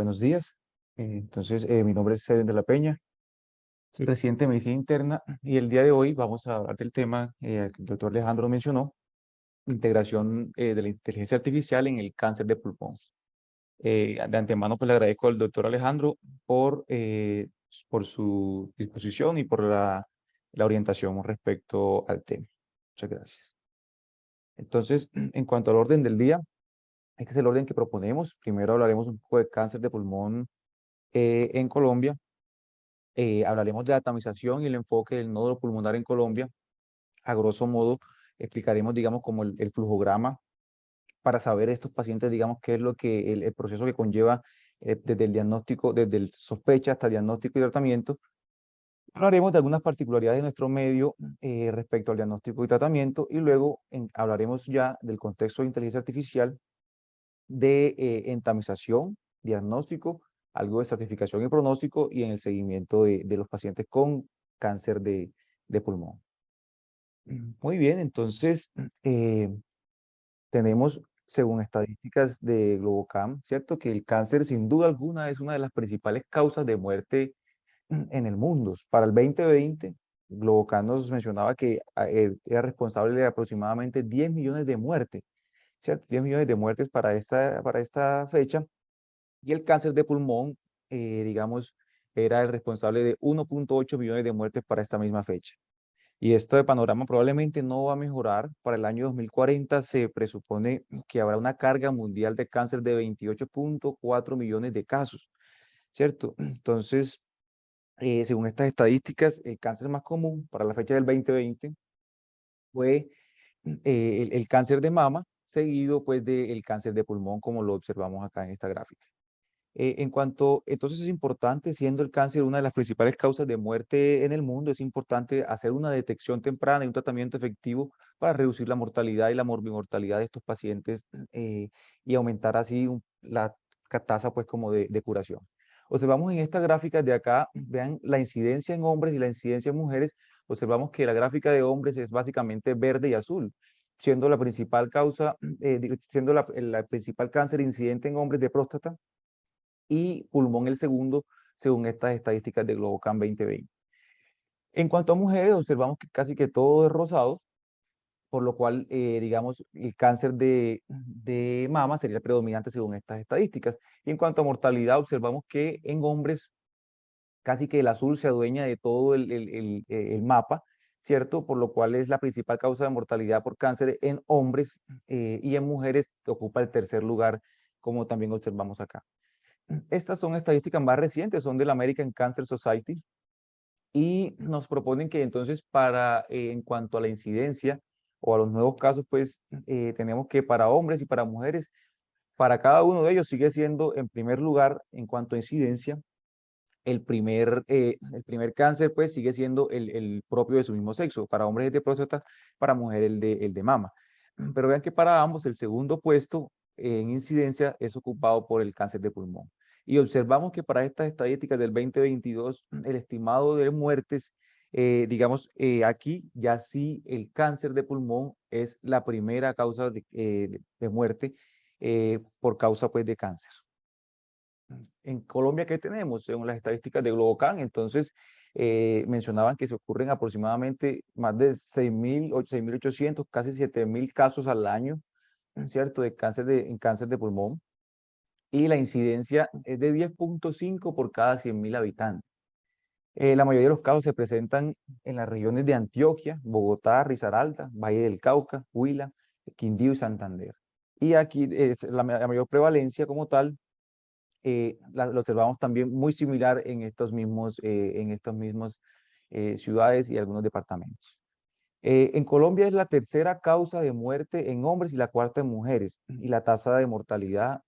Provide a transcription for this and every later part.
buenos días. Mi nombre es Eden de la Peña, soy residente de medicina interna y el día de hoy vamos a hablar del tema que el doctor Alejandro mencionó, integración de la inteligencia artificial en el cáncer de pulmón. De antemano, pues le agradezco al doctor Alejandro por su disposición y por la orientación respecto al tema. Muchas gracias. Entonces, en cuanto al orden del día, este es el orden que proponemos. Primero hablaremos un poco de cáncer de pulmón en Colombia. Hablaremos de la tamización y el enfoque del nódulo pulmonar en Colombia. A grosso modo, explicaremos, digamos, como el flujograma para saber estos pacientes, digamos, qué es lo que el proceso que conlleva desde el diagnóstico, desde el sospecha hasta el diagnóstico y tratamiento. Hablaremos de algunas particularidades de nuestro medio respecto al diagnóstico y tratamiento y luego hablaremos ya del contexto de inteligencia artificial de entamización, diagnóstico, algo de estratificación y pronóstico y en el seguimiento de los pacientes con cáncer de pulmón. Muy bien, entonces tenemos, según estadísticas de Globocam, ¿cierto? Que el cáncer sin duda alguna es una de las principales causas de muerte en el mundo. Para el 2020, Globocam nos mencionaba que era responsable de aproximadamente 10 millones de muertes, ¿cierto? 10 millones de muertes para esta fecha. Y el cáncer de pulmón, digamos, era el responsable de 1,8 millones de muertes para esta misma fecha. Y este panorama probablemente no va a mejorar. Para el año 2040 se presupone que habrá una carga mundial de cáncer de 28,4 millones de casos, ¿cierto? Entonces, según estas estadísticas, el cáncer más común para la fecha del 2020 fue el cáncer de mama, seguido pues del cáncer de pulmón, como lo observamos acá en esta gráfica. Entonces es importante, siendo el cáncer una de las principales causas de muerte en el mundo, es importante hacer una detección temprana y un tratamiento efectivo para reducir la mortalidad y la morbimortalidad de estos pacientes y aumentar así la tasa pues como de curación. Observamos en esta gráfica de acá, vean la incidencia en hombres y la incidencia en mujeres, observamos que la gráfica de hombres es básicamente verde y azul, siendo la principal causa, siendo la principal cáncer incidente en hombres de próstata y pulmón el segundo, según estas estadísticas de Globocam 2020. En cuanto a mujeres, observamos que casi que todo es rosado, por lo cual, digamos, el cáncer de mama sería predominante según estas estadísticas. Y en cuanto a mortalidad, observamos que en hombres casi que el azul se adueña de todo el mapa, ¿cierto? Por lo cual es la principal causa de mortalidad por cáncer en hombres y en mujeres ocupa el tercer lugar, como también observamos acá. Estas son estadísticas más recientes, son del American Cancer Society y nos proponen que entonces en cuanto a la incidencia o a los nuevos casos, pues tenemos que para hombres y para mujeres, para cada uno de ellos sigue siendo en primer lugar en cuanto a incidencia, el primer cáncer pues sigue siendo el propio de su mismo sexo, para hombres es de próstata, para mujeres el de mama. Pero vean que para ambos el segundo puesto en incidencia es ocupado por el cáncer de pulmón. Y observamos que para estas estadísticas del 2022, el estimado de muertes, digamos, aquí ya sí el cáncer de pulmón es la primera causa de muerte por causa pues de cáncer. En Colombia, ¿qué tenemos? Según las estadísticas de Globocam, entonces mencionaban que se ocurren aproximadamente más de 6.800, casi 7.000 casos al año, ¿cierto? En cáncer de pulmón. Y la incidencia es de 10,5 por cada 100.000 habitantes. La mayoría de los casos se presentan en las regiones de Antioquia, Bogotá, Risaralda, Valle del Cauca, Huila, Quindío y Santander. Y aquí la mayor prevalencia como tal lo observamos también muy similar en estas mismas ciudades y algunos departamentos. En Colombia es la tercera causa de muerte en hombres y la cuarta en mujeres. Y la tasa de mortalidad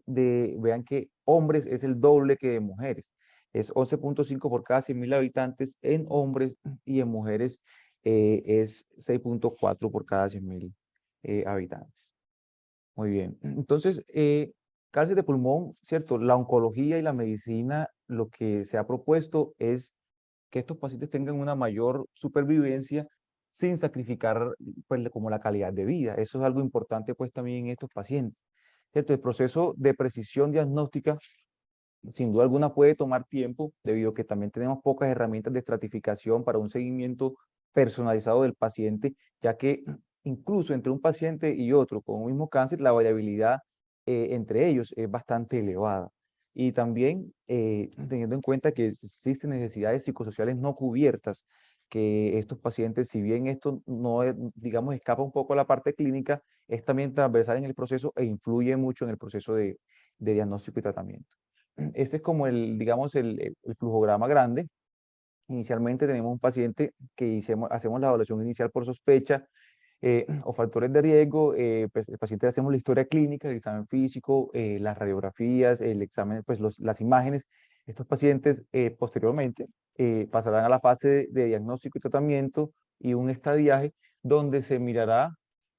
vean que hombres es el doble que de mujeres. Es 11,5 por cada 100.000 habitantes en hombres y en mujeres es 6,4 por cada 100.000 habitantes. Muy bien. Entonces, cáncer de pulmón, ¿cierto? La oncología y la medicina, lo que se ha propuesto es que estos pacientes tengan una mayor supervivencia sin sacrificar, pues, como la calidad de vida. Eso es algo importante, pues, también en estos pacientes, ¿cierto? El proceso de precisión diagnóstica sin duda alguna puede tomar tiempo, debido a que también tenemos pocas herramientas de estratificación para un seguimiento personalizado del paciente, ya que incluso entre un paciente y otro con un mismo cáncer, la variabilidad entre ellos es bastante elevada. Y también teniendo en cuenta que existen necesidades psicosociales no cubiertas, que estos pacientes, si bien esto no es, digamos, escapa un poco a la parte clínica, es también transversal en el proceso e influye mucho en el proceso de diagnóstico y tratamiento. Este es como el, digamos, el flujograma grande. Inicialmente tenemos un paciente que hacemos la evaluación inicial por sospecha o factores de riesgo. Pues el paciente le hacemos la historia clínica, el examen físico, las radiografías, el examen, pues las imágenes. Estos pacientes posteriormente pasarán a la fase de diagnóstico y tratamiento y un estadiaje donde se mirará,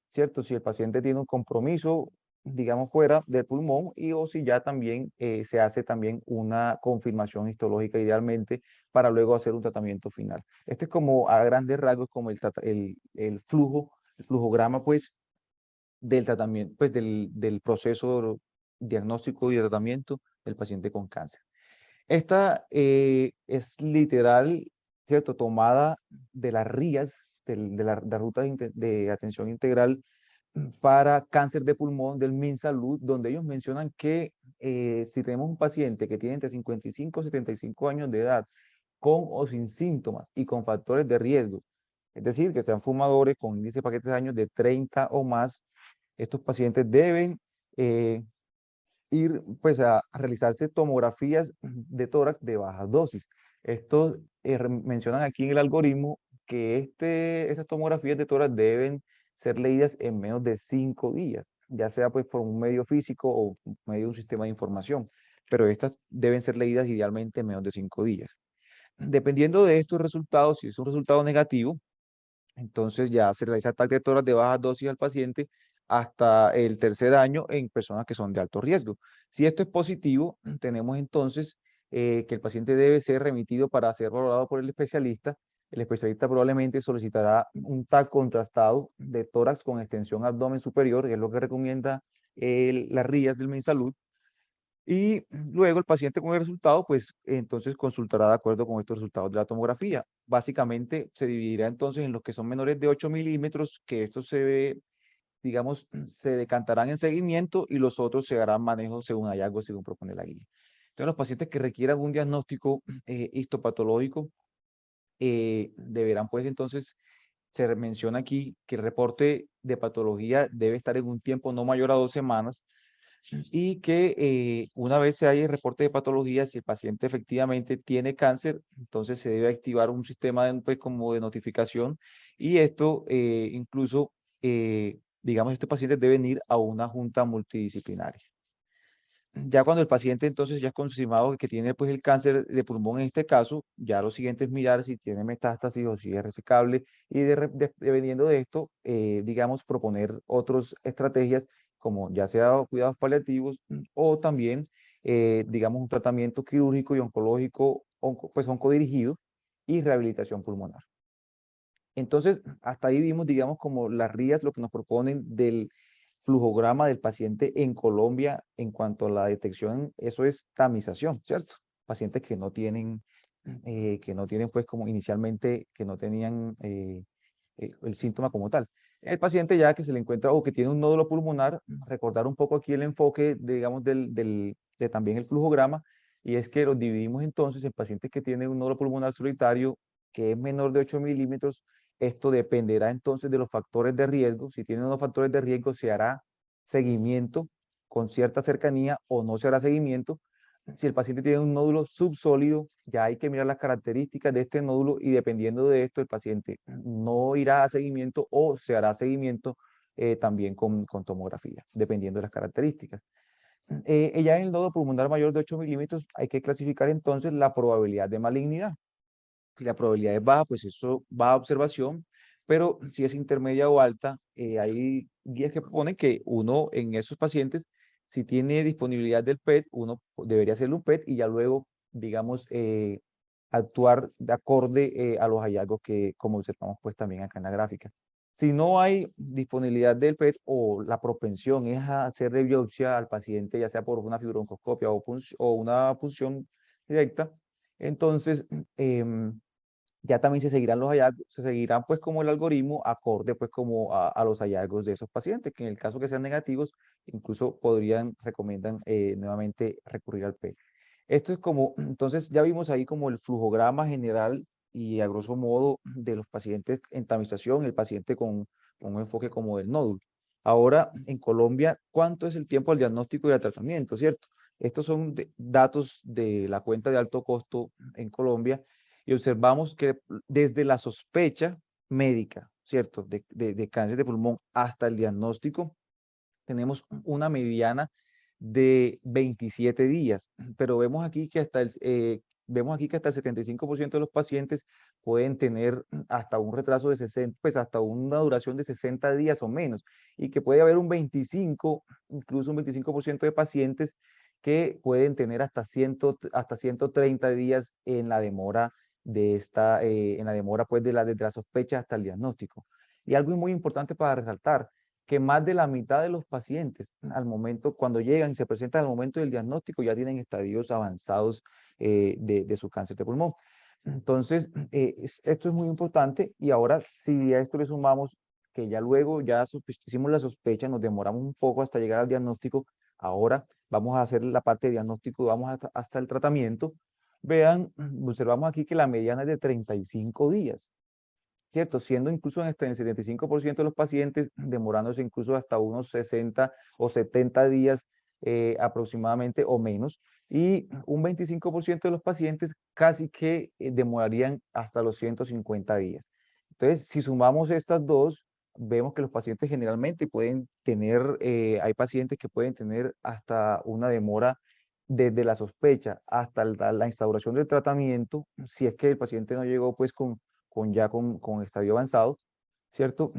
¿cierto? Si el paciente tiene un compromiso, digamos, fuera del pulmón y o si ya también se hace también una confirmación histológica idealmente para luego hacer un tratamiento final. Este es como a grandes rasgos como el flujo, el flujograma pues del tratamiento, pues del proceso diagnóstico y de tratamiento del paciente con cáncer. Esta es literal, ¿cierto? Tomada de las RIAs, de la ruta de atención integral para cáncer de pulmón del MinSalud, donde ellos mencionan que si tenemos un paciente que tiene entre 55 y 75 años de edad, con o sin síntomas y con factores de riesgo, es decir, que sean fumadores con índice de paquetes de años de 30 o más, estos pacientes deben eh, ir pues a realizarse tomografías de tórax de baja dosis. Estos mencionan aquí en el algoritmo que estas tomografías de tórax deben ser leídas en menos de 5 días, ya sea pues por un medio físico o medio de un sistema de información, pero estas deben ser leídas idealmente en menos de 5 días. Dependiendo de estos resultados, si es un resultado negativo, entonces ya se realiza TAC de tórax de baja dosis al paciente hasta el tercer año en personas que son de alto riesgo. Si esto es positivo, tenemos entonces que el paciente debe ser remitido para ser valorado por el especialista. El especialista probablemente solicitará un TAC contrastado de tórax con extensión abdomen superior, que es lo que recomienda las RIAs del MinSalud. Y luego el paciente con el resultado, pues entonces consultará de acuerdo con estos resultados de la tomografía. Básicamente se dividirá entonces en los que son menores de 8 milímetros, que esto se ve, digamos, se decantarán en seguimiento y los otros se harán manejo según hallazgos, según propone la guía. Entonces los pacientes que requieran un diagnóstico histopatológico deberán pues entonces, se menciona aquí que el reporte de patología debe estar en un tiempo no mayor a 2 semanas y que una vez se haya el reporte de patología, si el paciente efectivamente tiene cáncer, entonces se debe activar un sistema pues, como de notificación y esto incluso, digamos, estos pacientes deben ir a una junta multidisciplinaria. Ya cuando el paciente entonces ya es confirmado que tiene pues el cáncer de pulmón en este caso, ya lo siguiente es mirar si tiene metástasis o si es resecable y dependiendo de esto, digamos, proponer otras estrategias como ya sea cuidados paliativos o también, digamos, un tratamiento quirúrgico y oncológico, pues oncodirigido y rehabilitación pulmonar. Entonces, hasta ahí vimos, digamos, como las RIAs, lo que nos proponen del flujograma del paciente en Colombia en cuanto a la detección, eso es tamización, ¿cierto? Pacientes que no tienen pues como inicialmente, que no tenían el síntoma como tal. El paciente ya que se le encuentra o que tiene un nódulo pulmonar, recordar un poco aquí el enfoque, digamos, de también el flujograma, y es que los dividimos entonces en pacientes que tienen un nódulo pulmonar solitario que es menor de 8 milímetros. Esto dependerá entonces de los factores de riesgo. Si tienen unos factores de riesgo, se hará seguimiento con cierta cercanía o no se hará seguimiento. Si el paciente tiene un nódulo subsólido, ya hay que mirar las características de este nódulo y dependiendo de esto, el paciente no irá a seguimiento o se hará seguimiento también con tomografía, dependiendo de las características. Ya en el nódulo pulmonar mayor de 8 milímetros hay que clasificar entonces la probabilidad de malignidad. Si la probabilidad es baja, pues eso va a observación, pero si es intermedia o alta, hay guías que proponen que uno en esos pacientes, si tiene disponibilidad del PET, uno debería hacerle un PET y ya luego, digamos, actuar de acorde a los hallazgos que, como observamos pues también acá en la gráfica. Si no hay disponibilidad del PET o la propensión es a hacerle biopsia al paciente, ya sea por una fibroncoscopia o una punción directa, entonces ya también se seguirán los hallazgos, se seguirán pues como el algoritmo acorde pues como a los hallazgos de esos pacientes, que en el caso que sean negativos, incluso recomiendan nuevamente recurrir al PET. Esto es como, entonces ya vimos ahí como el flujograma general y a grosso modo de los pacientes en tamización, el paciente con un enfoque como del nódulo. Ahora, en Colombia, ¿cuánto es el tiempo al diagnóstico y al tratamiento, cierto? Estos son datos de la cuenta de alto costo en Colombia y observamos que desde la sospecha médica, ¿cierto? De cáncer de pulmón hasta el diagnóstico, tenemos una mediana de 27 días, pero vemos aquí que hasta el 75% de los pacientes pueden tener hasta un retraso de 60, pues hasta una duración de 60 días o menos, y que puede haber un 25, incluso un 25% de pacientes que pueden tener hasta 130 días en la demora en la demora pues desde la sospecha hasta el diagnóstico. Y algo muy importante para resaltar, que más de la mitad de los pacientes al momento, cuando llegan y se presentan al momento del diagnóstico, ya tienen estadios avanzados de su cáncer de pulmón. Entonces, esto es muy importante y ahora si a esto le sumamos que ya luego hicimos la sospecha, nos demoramos un poco hasta llegar al diagnóstico, ahora vamos a hacer la parte de diagnóstico, vamos hasta el tratamiento. Vean, observamos aquí que la mediana es de 35 días. ¿Cierto? Siendo incluso en el 75% de los pacientes demorándose incluso hasta unos 60 o 70 días aproximadamente o menos, y un 25% de los pacientes casi que demorarían hasta los 150 días. Entonces, si sumamos estas dos, vemos que los pacientes generalmente pueden tener, hay pacientes que pueden tener hasta una demora desde la sospecha hasta la instauración del tratamiento, si es que el paciente no llegó pues con estadio avanzado, ¿cierto?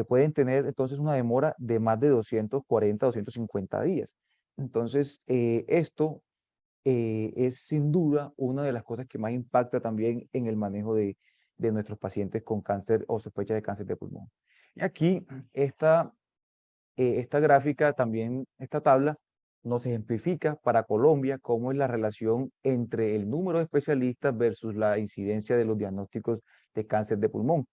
Pueden tener entonces una demora de más de 240, 250 días. Entonces, esto es sin duda una de las cosas que más impacta también en el manejo de nuestros pacientes con cáncer o sospecha de cáncer de pulmón. Y aquí, esta gráfica también, esta tabla, nos ejemplifica para Colombia cómo es la relación entre el número de especialistas versus la incidencia de los diagnósticos de cáncer de pulmón.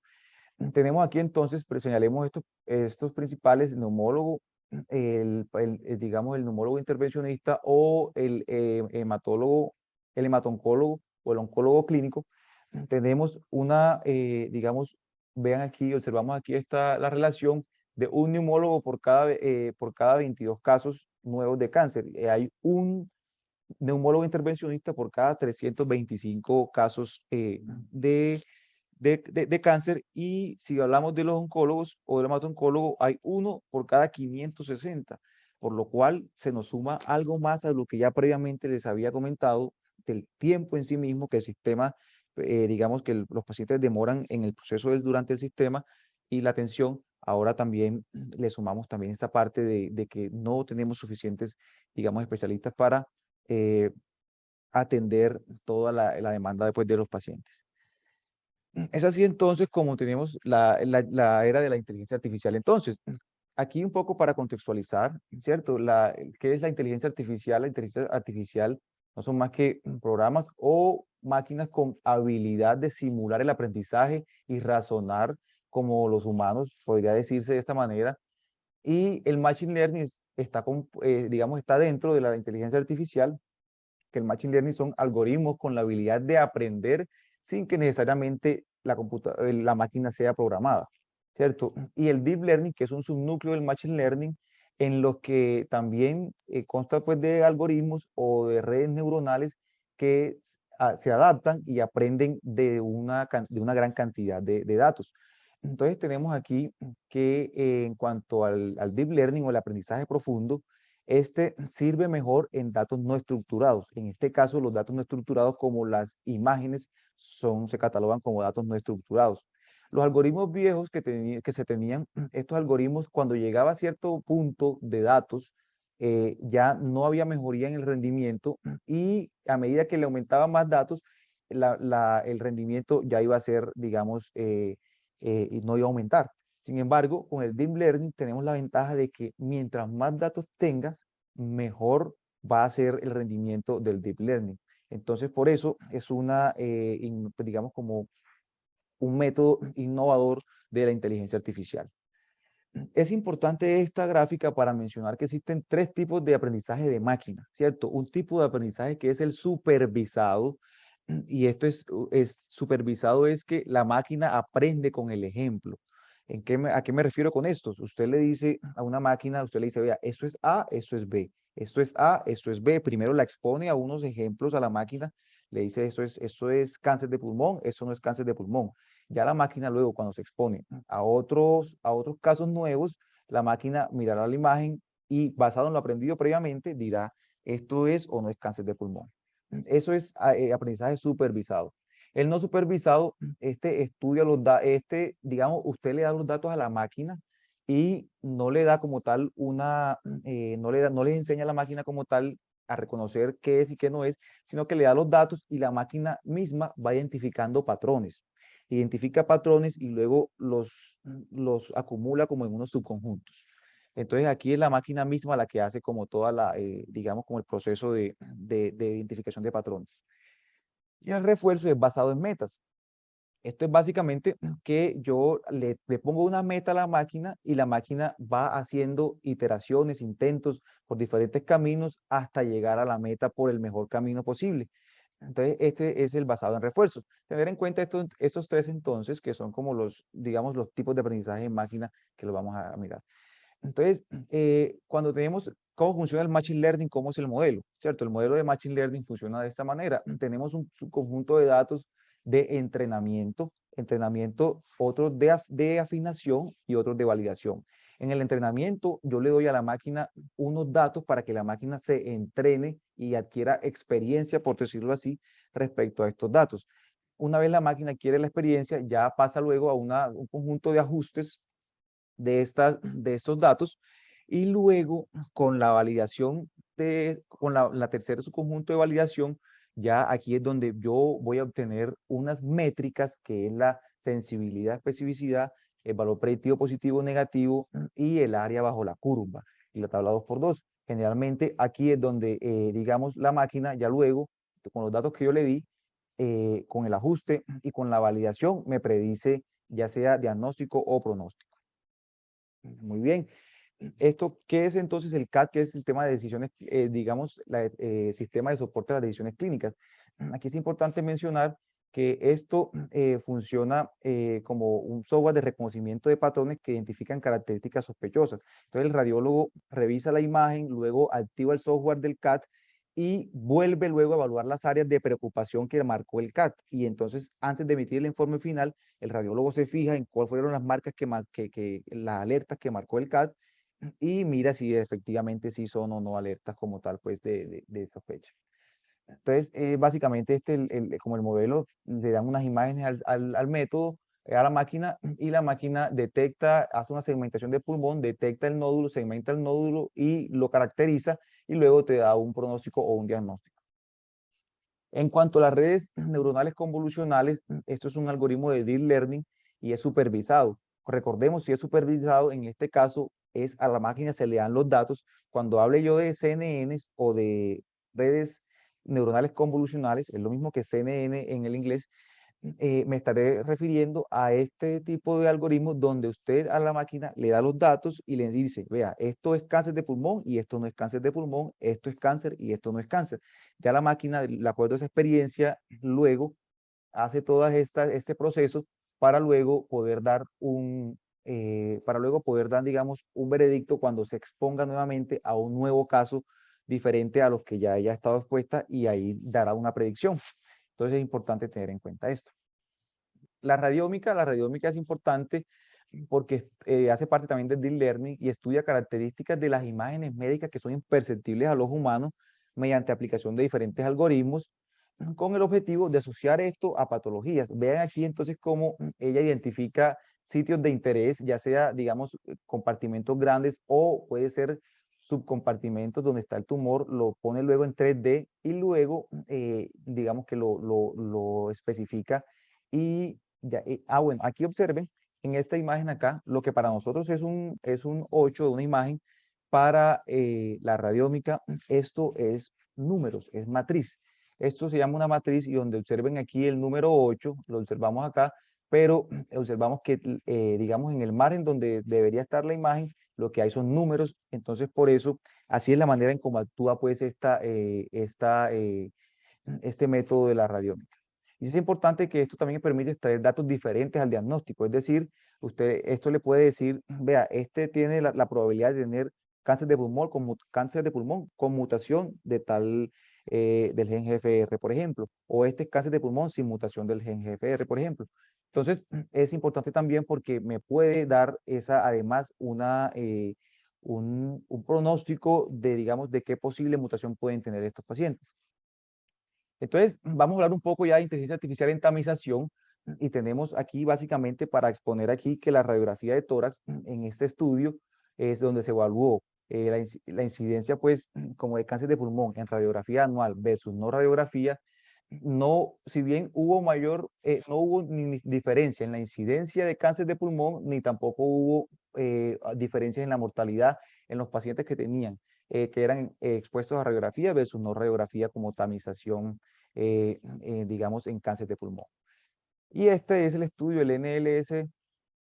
Tenemos aquí entonces, pero señalemos estos principales, neumólogo, digamos el neumólogo intervencionista o el hematólogo, el hematoncólogo o el oncólogo clínico. Tenemos digamos, vean aquí, observamos aquí está la relación de un neumólogo por cada 22 casos nuevos de cáncer. Hay un neumólogo intervencionista por cada 325 casos de cáncer, y si hablamos de los oncólogos o del hematoncólogo, hay uno por cada 560, por lo cual se nos suma algo más a lo que ya previamente les había comentado del tiempo en sí mismo que el sistema, digamos que los pacientes demoran en el proceso durante el sistema y la atención. Ahora también le sumamos también esta parte de que no tenemos suficientes, digamos, especialistas para atender toda la demanda después de los pacientes. Es así entonces como tenemos la era de la inteligencia artificial. Entonces, aquí un poco para contextualizar, ¿cierto? ¿Qué es la inteligencia artificial? La inteligencia artificial no son más que programas o máquinas con habilidad de simular el aprendizaje y razonar como los humanos, podría decirse de esta manera. Y el machine learning digamos, está dentro de la inteligencia artificial, que el machine learning son algoritmos con la habilidad de aprender sin que necesariamente la máquina sea programada, ¿cierto? Y el deep learning, que es un subnúcleo del machine learning, en los que también consta pues de algoritmos o de redes neuronales que se adaptan y aprenden de una gran cantidad de datos. Entonces tenemos aquí que en cuanto al deep learning o el aprendizaje profundo, este sirve mejor en datos no estructurados. En este caso, los datos no estructurados como las imágenes se catalogan como datos no estructurados. Los algoritmos viejos que se tenían, estos algoritmos cuando llegaba a cierto punto de datos, ya no había mejoría en el rendimiento, y a medida que le aumentaban más datos, el rendimiento ya iba a ser, digamos, y no iba a aumentar. Sin embargo, con el Deep Learning tenemos la ventaja de que mientras más datos tenga, mejor va a ser el rendimiento del Deep Learning. Entonces, por eso es una, pues, digamos, como un método innovador de la inteligencia artificial. Es importante esta gráfica para mencionar que existen tres tipos de aprendizaje de máquina, ¿cierto? Un tipo de aprendizaje que es el supervisado, y esto es supervisado es que la máquina aprende con el ejemplo. ¿A qué me refiero con esto? Usted le dice a una máquina, usted le dice, vea, eso es A, eso es B, esto es A, esto es B. Primero la expone a unos ejemplos a la máquina, le dice, esto es cáncer de pulmón, eso no es cáncer de pulmón. Ya la máquina luego, cuando se expone a otros casos nuevos, la máquina mirará la imagen y basado en lo aprendido previamente dirá, esto es o no es cáncer de pulmón. Eso es aprendizaje supervisado. El no supervisado, estudia digamos, usted le da los datos a la máquina y no le da como tal no le enseña a la máquina como tal a reconocer qué es y qué no es, sino que le da los datos y la máquina misma va identificando patrones. Identifica patrones y luego los acumula como en unos subconjuntos. Entonces aquí es la máquina misma la que hace como digamos, como el proceso de identificación de patrones. Y el refuerzo es basado en metas. Esto es básicamente que yo le pongo una meta a la máquina y la máquina va haciendo iteraciones, intentos por diferentes caminos hasta llegar a la meta por el mejor camino posible. Entonces, este es el basado en refuerzos. Tener en cuenta estos tres entonces, que son como digamos, los tipos de aprendizaje en máquina que lo vamos a mirar. Entonces, cuando tenemos cómo funciona el Machine Learning, cómo es el modelo, ¿cierto? El modelo de Machine Learning funciona de esta manera. Tenemos un subconjunto de datos de entrenamiento, otros de afinación y otros de validación. En el entrenamiento, yo le doy a la máquina unos datos para que la máquina se entrene y adquiera experiencia, por decirlo así, respecto a estos datos. Una vez la máquina adquiere la experiencia, ya pasa luego a un conjunto de ajustes de estos datos y luego con la validación con la tercera subconjunto de validación, ya aquí es donde yo voy a obtener unas métricas que es la sensibilidad, especificidad, el valor predictivo positivo o negativo y el área bajo la curva y la tabla 2x2. Generalmente aquí es donde, digamos, la máquina ya luego, con los datos que yo le di, con el ajuste y con la validación, me predice ya sea diagnóstico o pronóstico. Muy bien. ¿Esto qué es entonces el CAD? ¿Qué es el sistema de decisiones, digamos, sistema de soporte a las decisiones clínicas? Aquí es importante mencionar que esto funciona como un software de reconocimiento de patrones que identifican características sospechosas. Entonces el radiólogo revisa la imagen, luego activa el software del CAD y vuelve luego a evaluar las áreas de preocupación que marcó el CAD. Y entonces, antes de emitir el informe final, el radiólogo se fija en cuáles fueron las marcas las alertas que marcó el CAD y mira si efectivamente sí son o no alertas como tal, pues de sospecha. Entonces, básicamente como el modelo, le dan unas imágenes al método, a la máquina, y la máquina detecta, hace una segmentación de pulmón, detecta el nódulo, segmenta el nódulo y lo caracteriza, y luego te da un pronóstico o un diagnóstico. En cuanto a las redes neuronales convolucionales, esto es un algoritmo de deep learning y es supervisado. Recordemos, si es supervisado, en este caso es a la máquina se le dan los datos. Cuando hable yo de CNNs o de redes neuronales convolucionales, es lo mismo que CNN en el inglés, me estaré refiriendo a este tipo de algoritmos donde usted a la máquina le da los datos y le dice, vea, esto es cáncer de pulmón y esto no es cáncer de pulmón, esto es cáncer y esto no es cáncer. Ya la máquina, de acuerdo a esa experiencia, luego hace todo este proceso para luego poder dar, digamos, un veredicto cuando se exponga nuevamente a un nuevo caso diferente a los que ya haya estado expuesta y ahí dará una predicción. Entonces es importante tener en cuenta esto. La radiómica es importante porque hace parte también del deep learning y estudia características de las imágenes médicas que son imperceptibles a los humanos mediante aplicación de diferentes algoritmos con el objetivo de asociar esto a patologías. Vean aquí entonces cómo ella identifica sitios de interés, ya sea, digamos, compartimentos grandes o puede ser subcompartimentos donde está el tumor, lo pone luego en 3D y luego, digamos que lo especifica y ya, bueno, aquí observen en esta imagen acá, lo que para nosotros es un 8 de una imagen, para la radiómica, esto es números, es matriz. Esto se llama una matriz y donde observen aquí el número 8 lo observamos acá, pero observamos que, digamos, en el margen donde debería estar la imagen, lo que hay son números. Entonces, por eso, así es la manera en cómo actúa pues este método de la radiómica. Y es importante que esto también permite extraer datos diferentes al diagnóstico, es decir, usted esto le puede decir, vea, este tiene la probabilidad de tener cáncer de pulmón cáncer de pulmón con mutación de tal del gen GFR, por ejemplo, o este es cáncer de pulmón sin mutación del gen GFR, por ejemplo. Entonces, es importante también porque me puede dar esa, además, un pronóstico de, digamos, de qué posible mutación pueden tener estos pacientes. Entonces, vamos a hablar un poco ya de inteligencia artificial en tamización y tenemos aquí básicamente para exponer aquí que la radiografía de tórax en este estudio es donde se evaluó la incidencia pues como de cáncer de pulmón en radiografía anual versus no radiografía. No, si bien hubo no hubo ni diferencia en la incidencia de cáncer de pulmón, ni tampoco hubo diferencias en la mortalidad en los pacientes que tenían, que eran expuestos a radiografía versus no radiografía como tamización, digamos, en cáncer de pulmón. Y este es el estudio, el NLS,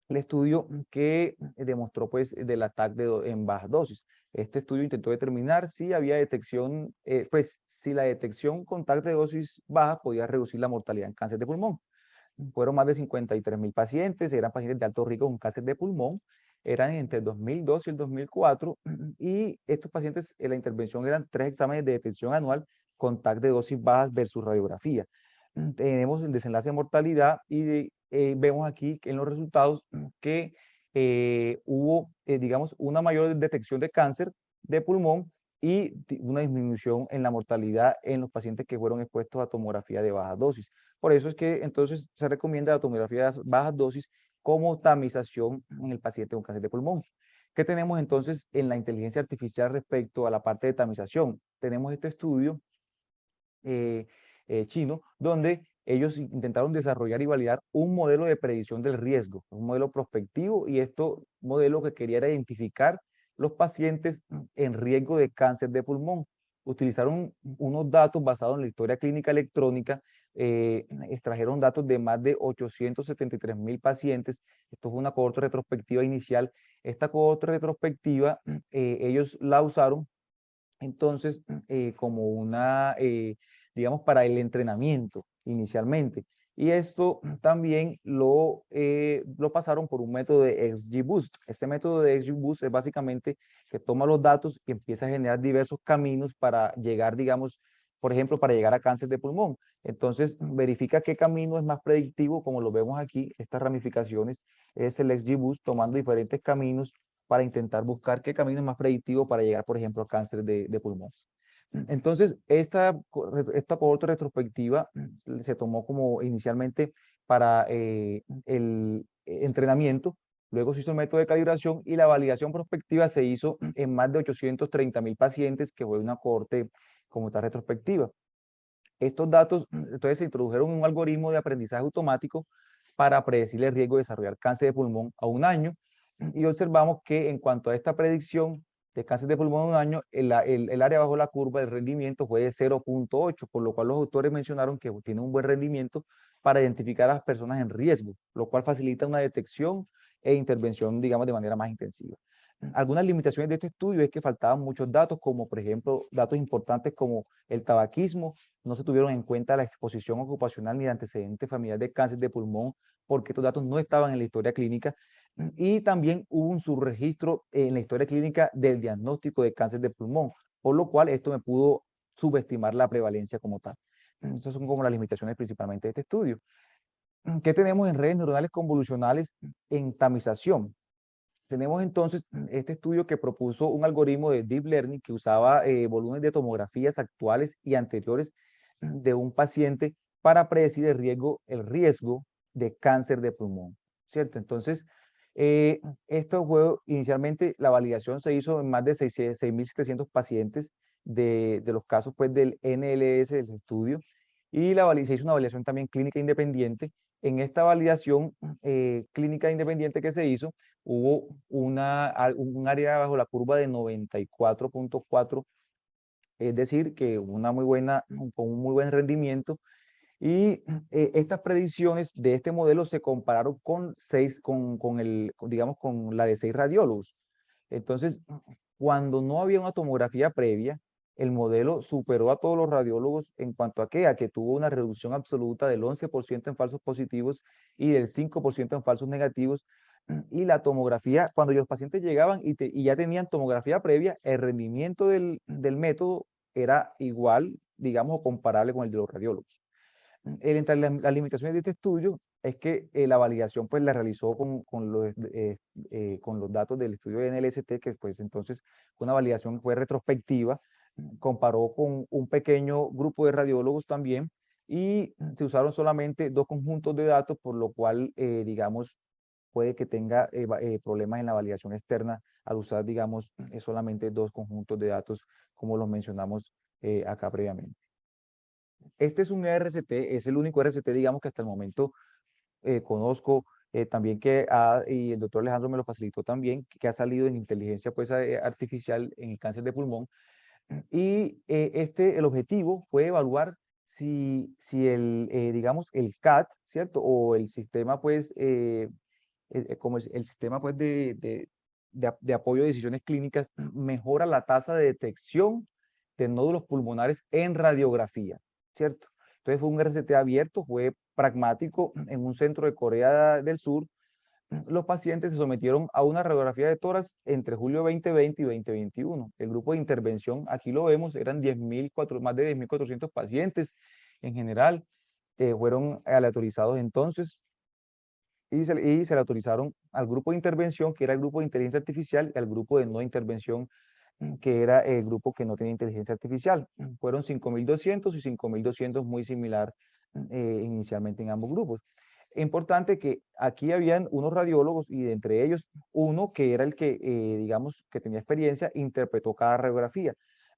el estudio que demostró pues del ataque en bajas dosis. Este estudio intentó determinar si había detección, pues si la detección con TAC de dosis baja podía reducir la mortalidad en cáncer de pulmón. Fueron más de 53.000 pacientes, eran pacientes de alto riesgo con cáncer de pulmón, eran entre el 2002 y el 2004, y estos pacientes en la intervención eran 3 exámenes de detección anual con TAC de dosis bajas versus radiografía. Tenemos el desenlace de mortalidad y vemos aquí en los resultados que hubo, digamos, una mayor detección de cáncer de pulmón y una disminución en la mortalidad en los pacientes que fueron expuestos a tomografía de baja dosis. Por eso es que entonces se recomienda la tomografía de bajas dosis como tamización en el paciente con cáncer de pulmón. ¿Qué tenemos entonces en la inteligencia artificial respecto a la parte de tamización? Tenemos este estudio eh, chino, donde ellos intentaron desarrollar y validar un modelo de predicción del riesgo, un modelo prospectivo, y esto modelo que quería era identificar los pacientes en riesgo de cáncer de pulmón. Utilizaron unos datos basados en la historia clínica electrónica, extrajeron datos de más de 873.000 pacientes. Esto fue una cohorte retrospectiva inicial. Esta cohorte retrospectiva, ellos la usaron entonces como digamos, para el entrenamiento inicialmente. Y esto también lo pasaron por un método de XGBoost. Este método de XGBoost es básicamente que toma los datos y empieza a generar diversos caminos para llegar, digamos, por ejemplo, para llegar a cáncer de pulmón. Entonces, verifica qué camino es más predictivo, como lo vemos aquí, estas ramificaciones, es el XGBoost tomando diferentes caminos para intentar buscar qué camino es más predictivo para llegar, por ejemplo, a cáncer de pulmón. Entonces, esta cohorte retrospectiva se tomó como inicialmente para el entrenamiento, luego se hizo el método de calibración y la validación prospectiva se hizo en más de 830.000 pacientes, que fue una cohorte como tal retrospectiva. Estos datos, entonces, se introdujeron en un algoritmo de aprendizaje automático para predecir el riesgo de desarrollar cáncer de pulmón a un año, y observamos que en cuanto a esta predicción de cáncer de pulmón a un año, el área bajo la curva del rendimiento fue de 0.8, por lo cual los autores mencionaron que tiene un buen rendimiento para identificar a las personas en riesgo, lo cual facilita una detección e intervención, digamos, de manera más intensiva. Algunas limitaciones de este estudio es que faltaban muchos datos, como por ejemplo datos importantes como el tabaquismo. No se tuvieron en cuenta la exposición ocupacional ni el antecedente familiar de cáncer de pulmón, porque estos datos no estaban en la historia clínica. Y también hubo un subregistro en la historia clínica del diagnóstico de cáncer de pulmón, por lo cual esto me pudo subestimar la prevalencia como tal. Esas son como las limitaciones principalmente de este estudio. ¿Qué tenemos en redes neuronales convolucionales en tamización? Tenemos entonces este estudio que propuso un algoritmo de Deep Learning que usaba volúmenes de tomografías actuales y anteriores de un paciente para predecir el riesgo de cáncer de pulmón, ¿cierto? Entonces, esto fue inicialmente, la validación se hizo en más de 6.700 pacientes de los casos pues del NLS del estudio, y se hizo una validación también clínica independiente. En esta validación clínica independiente que se hizo, hubo un área bajo la curva de 94.4, es decir, que una muy buena, con un muy buen rendimiento. Y estas predicciones de este modelo se compararon digamos, con la de 6 radiólogos. Entonces, cuando no había una tomografía previa, el modelo superó a todos los radiólogos en cuanto a qué, a que tuvo una reducción absoluta del 11% en falsos positivos y del 5% en falsos negativos. Y la tomografía, cuando los pacientes llegaban y ya tenían tomografía previa, el rendimiento del método era igual, digamos, o comparable con el de los radiólogos. Entre las limitaciones de este estudio es que la validación pues la realizó con los datos del estudio de NLST, que pues entonces una validación fue retrospectiva, comparó con un pequeño grupo de radiólogos también y se usaron solamente 2 conjuntos de datos, por lo cual, digamos, puede que tenga problemas en la validación externa al usar, digamos, solamente 2 conjuntos de datos, como los mencionamos acá previamente. Este es un RCT, es el único RCT, digamos, que hasta el momento conozco, también y el doctor Alejandro me lo facilitó también, que ha salido en inteligencia pues, artificial en el cáncer de pulmón. Y el objetivo fue evaluar si digamos, el CAT, ¿cierto? O el sistema, pues, como el sistema pues, de apoyo de decisiones clínicas, mejora la tasa de detección de nódulos pulmonares en radiografía, ¿cierto? Entonces fue un RCT abierto, fue pragmático, en un centro de Corea del Sur. Los pacientes se sometieron a una radiografía de tórax entre julio 2020 y 2021. El grupo de intervención, aquí lo vemos, eran más de 10.400 pacientes en general. Fueron aleatorizados entonces y se le autorizaron al grupo de intervención, que era el grupo de inteligencia artificial, y al grupo de no intervención, que era el grupo que no tenía inteligencia artificial. Fueron 5.200 y 5.200, muy similar inicialmente en ambos grupos. Importante que aquí habían unos radiólogos y de entre ellos uno que era el que, digamos, que tenía experiencia, interpretó cada radiografía.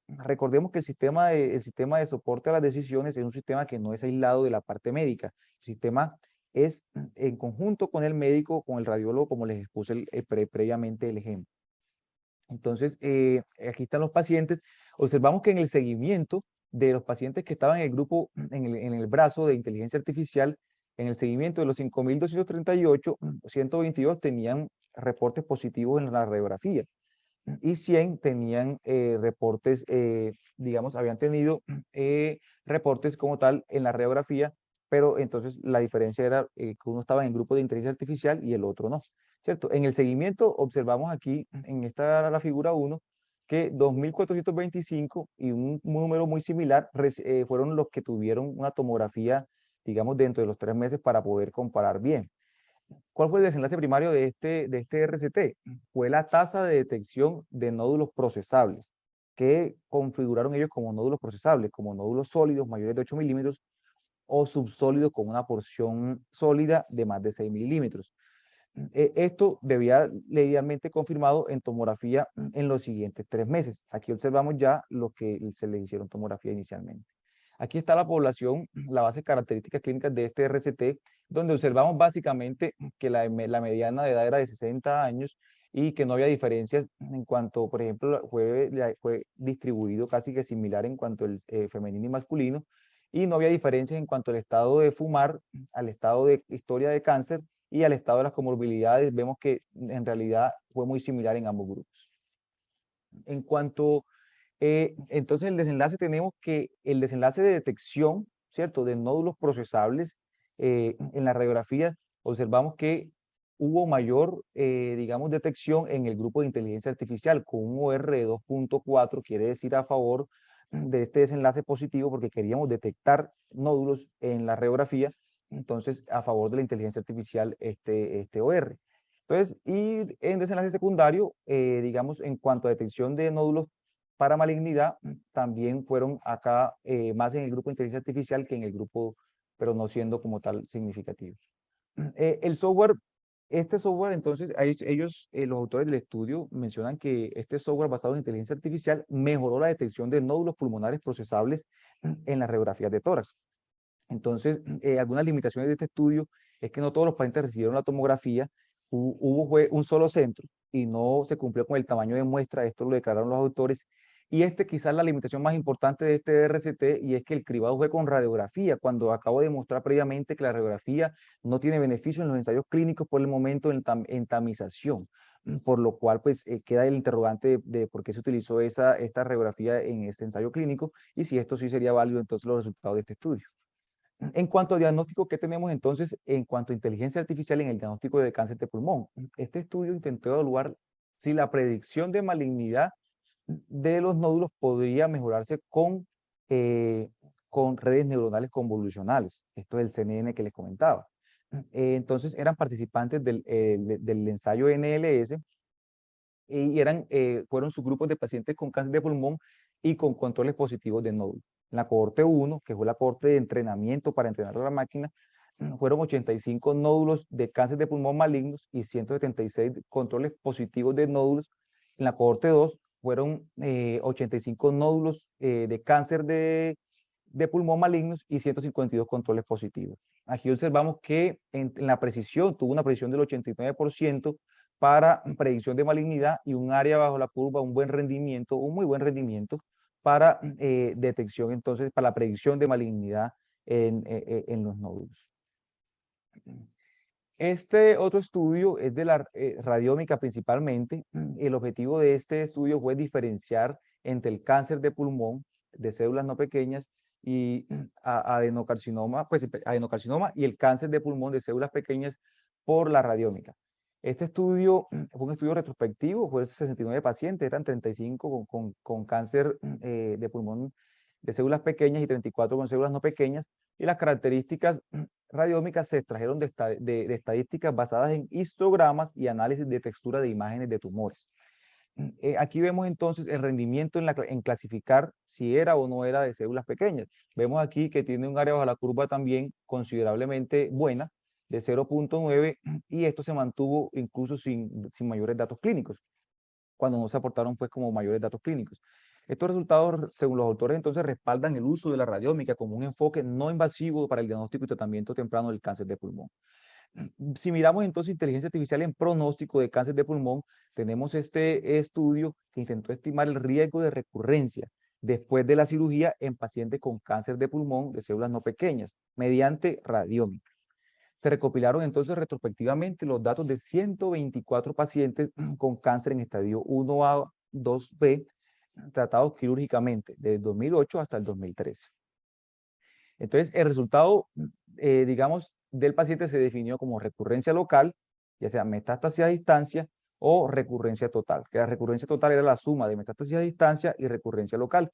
Recordemos que el sistema de soporte a las decisiones es un sistema que no es aislado de la parte médica. El sistema es en conjunto con el médico, con el radiólogo, como les expuse previamente el ejemplo. Entonces, aquí están los pacientes. Observamos que en el seguimiento de los pacientes que estaban en el grupo, en el brazo de inteligencia artificial, en el seguimiento de los 5.238, 122 tenían reportes positivos en la radiografía y 100 tenían reportes, digamos, habían tenido reportes como tal en la radiografía, pero entonces la diferencia era que uno estaba en el grupo de inteligencia artificial y el otro no, ¿cierto? En el seguimiento observamos aquí, en esta la figura 1, que 2.425 y un número muy similar fueron los que tuvieron una tomografía, digamos, dentro de los 3 meses para poder comparar bien. ¿Cuál fue el desenlace primario de este RCT? Fue la tasa de detección de nódulos procesables, que configuraron ellos como nódulos procesables, como nódulos sólidos mayores de 8 milímetros o subsólidos con una porción sólida de más de 6 milímetros. Esto debía legalmente confirmado en tomografía en los siguientes 3 meses. Aquí observamos ya lo que se le hicieron tomografía inicialmente. Aquí está la población, la base de características clínicas de este RCT, donde observamos básicamente que la mediana de edad era de 60 años y que no había diferencias en cuanto, por ejemplo, fue distribuido casi que similar en cuanto al femenino y masculino, y no había diferencias en cuanto al estado de fumar, al estado de historia de cáncer y al estado de las comorbilidades. Vemos que en realidad fue muy similar en ambos grupos. En cuanto entonces, el desenlace tenemos que el desenlace de detección, ¿cierto? De nódulos procesables en la radiografía, observamos que hubo mayor, digamos, detección en el grupo de inteligencia artificial con un OR de 2.4, quiere decir a favor de este desenlace positivo porque queríamos detectar nódulos en la radiografía, entonces a favor de la inteligencia artificial este OR. Entonces, y en desenlace secundario, digamos, en cuanto a detección de nódulos para malignidad, también fueron acá más en el grupo de inteligencia artificial que en el grupo, pero no siendo como tal significativo. El software, este software, entonces, ellos, los autores del estudio, mencionan que este software basado en inteligencia artificial mejoró la detección de nódulos pulmonares procesables en las radiografías de tórax. Entonces, algunas limitaciones de este estudio es que no todos los pacientes recibieron la tomografía, fue un solo centro y no se cumplió con el tamaño de muestra, esto lo declararon los autores, y quizás la limitación más importante de este RCT, y es que el cribado fue con radiografía, cuando acabo de mostrar previamente que la radiografía no tiene beneficio en los ensayos clínicos por el momento en tamización, por lo cual pues queda el interrogante de por qué se utilizó esta radiografía en este ensayo clínico, y si esto sí sería válido entonces los resultados de este estudio. En cuanto a diagnóstico, ¿qué tenemos entonces en cuanto a inteligencia artificial en el diagnóstico de cáncer de pulmón? Este estudio intentó evaluar si la predicción de malignidad de los nódulos podría mejorarse con redes neuronales convolucionales. Esto es el CNN que les comentaba. Entonces eran participantes del ensayo NLS y fueron subgrupos de pacientes con cáncer de pulmón y con controles positivos de nódulos. En la cohorte 1, que fue la cohorte de entrenamiento para entrenar a la máquina, fueron 85 nódulos de cáncer de pulmón malignos y 176 controles positivos de nódulos. En la cohorte 2 fueron 85 nódulos de cáncer de pulmón malignos y 152 controles positivos. Aquí observamos que en la precisión tuvo una precisión del 89% para predicción de malignidad y un área bajo la curva, un buen rendimiento, un muy buen rendimiento para detección, entonces, para la predicción de malignidad en los nódulos. Este otro estudio es de la radiómica principalmente. El objetivo de este estudio fue diferenciar entre el cáncer de pulmón de células no pequeñas y adenocarcinoma, pues adenocarcinoma y el cáncer de pulmón de células pequeñas por la radiómica. Este estudio fue un estudio retrospectivo, fue 69 pacientes, eran 35 con cáncer de pulmón de células pequeñas y 34 con células no pequeñas, y las características radiómicas se extrajeron de estadísticas basadas en histogramas y análisis de textura de imágenes de tumores. Aquí vemos entonces el rendimiento en clasificar si era o no era de células pequeñas. Vemos aquí que tiene un área bajo la curva también considerablemente buena, de 0.9, y esto se mantuvo incluso sin mayores datos clínicos, cuando no se aportaron pues como mayores datos clínicos. Estos resultados, según los autores, entonces respaldan el uso de la radiómica como un enfoque no invasivo para el diagnóstico y tratamiento temprano del cáncer de pulmón. Si miramos entonces inteligencia artificial en pronóstico de cáncer de pulmón, tenemos este estudio que intentó estimar el riesgo de recurrencia después de la cirugía en pacientes con cáncer de pulmón de células no pequeñas, mediante radiómica. Se recopilaron entonces retrospectivamente los datos de 124 pacientes con cáncer en estadio 1A, 2B, tratados quirúrgicamente desde el 2008 hasta el 2013. Entonces, el resultado, digamos, del paciente se definió como recurrencia local, ya sea metástasis a distancia o recurrencia total, que la recurrencia total era la suma de metástasis a distancia y recurrencia local.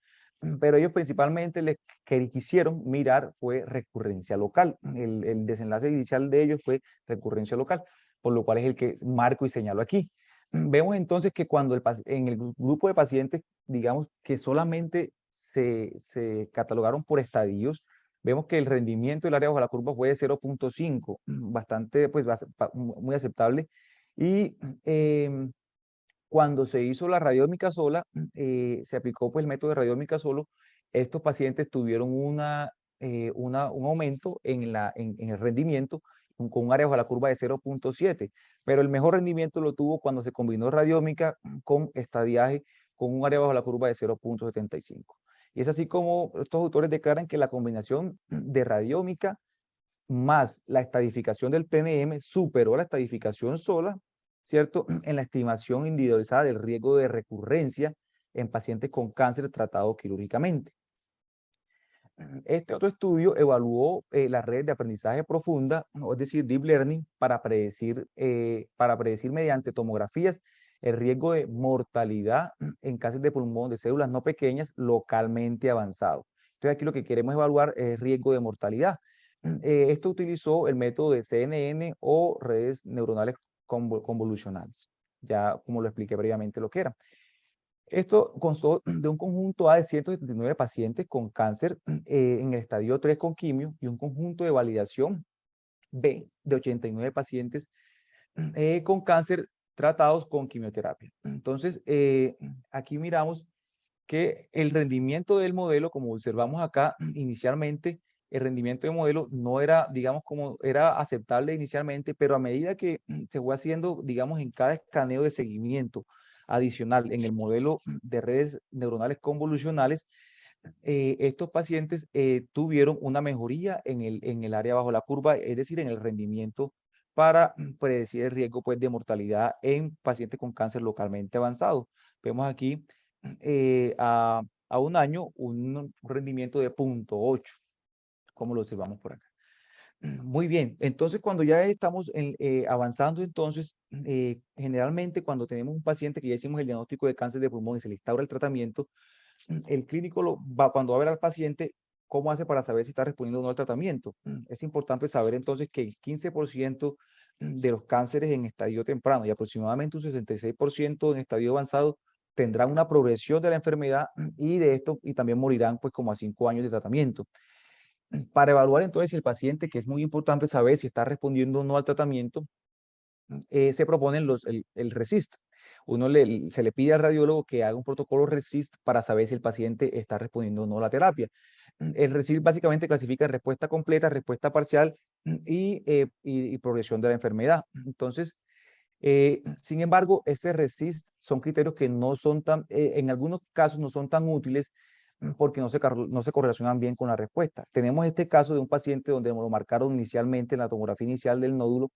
Pero ellos principalmente que quisieron mirar fue recurrencia local. El desenlace inicial de ellos fue recurrencia local, por lo cual es el que marco y señalo aquí. Vemos entonces que cuando en el grupo de pacientes, digamos, que solamente se catalogaron por estadios, vemos que el rendimiento del área bajo la curva fue de 0.5, bastante, pues, muy aceptable. Y cuando se hizo la radiómica sola, se aplicó pues el método de radiómica solo, estos pacientes tuvieron un aumento en el rendimiento con un área bajo la curva de 0.7, pero el mejor rendimiento lo tuvo cuando se combinó radiómica con estadiaje con un área bajo la curva de 0.75. Y es así como estos autores declaran que la combinación de radiómica más la estadificación del TNM superó la estadificación sola, ¿cierto? En la estimación individualizada del riesgo de recurrencia en pacientes con cáncer tratados quirúrgicamente. Este otro estudio evaluó las redes de aprendizaje profunda, es decir, deep learning, para predecir mediante tomografías el riesgo de mortalidad en cáncer de pulmón de células no pequeñas localmente avanzado. Entonces aquí lo que queremos evaluar es el riesgo de mortalidad. Esto utilizó el método de CNN o redes neuronales convolucionales, ya como lo expliqué previamente lo que era. Esto constó de un conjunto A de 179 pacientes con cáncer en el estadio 3 con quimio y un conjunto de validación B de 89 pacientes con cáncer tratados con quimioterapia. Entonces, aquí miramos que el rendimiento del modelo, como observamos acá inicialmente, el rendimiento de modelo no era, digamos, como era aceptable inicialmente, pero a medida que se fue haciendo, digamos, en cada escaneo de seguimiento adicional en el modelo de redes neuronales convolucionales, estos pacientes tuvieron una mejoría en el área bajo la curva, es decir, en el rendimiento para predecir el riesgo pues, de mortalidad en pacientes con cáncer localmente avanzado. Vemos aquí a un año un rendimiento de 0.8, como lo observamos por acá. Muy bien, entonces cuando ya estamos avanzando, entonces generalmente cuando tenemos un paciente que ya hicimos el diagnóstico de cáncer de pulmón y se le instaura el tratamiento, el clínico cuando va a ver al paciente, ¿cómo hace para saber si está respondiendo o no al tratamiento? Es importante saber entonces que el 15% de los cánceres en estadio temprano y aproximadamente un 66% en estadio avanzado tendrán una progresión de la enfermedad y de esto y también morirán pues como a 5 años de tratamiento. Para evaluar entonces el paciente, que es muy importante saber si está respondiendo o no al tratamiento, se proponen el RECIST. Se le pide al radiólogo que haga un protocolo RECIST para saber si el paciente está respondiendo o no a la terapia. El RECIST básicamente clasifica respuesta completa, respuesta parcial y progresión de la enfermedad. Entonces, sin embargo, este RECIST son criterios que no son tan, en algunos casos no son tan útiles porque no se correlacionan bien con la respuesta. Tenemos este caso de un paciente donde lo marcaron inicialmente en la tomografía inicial del nódulo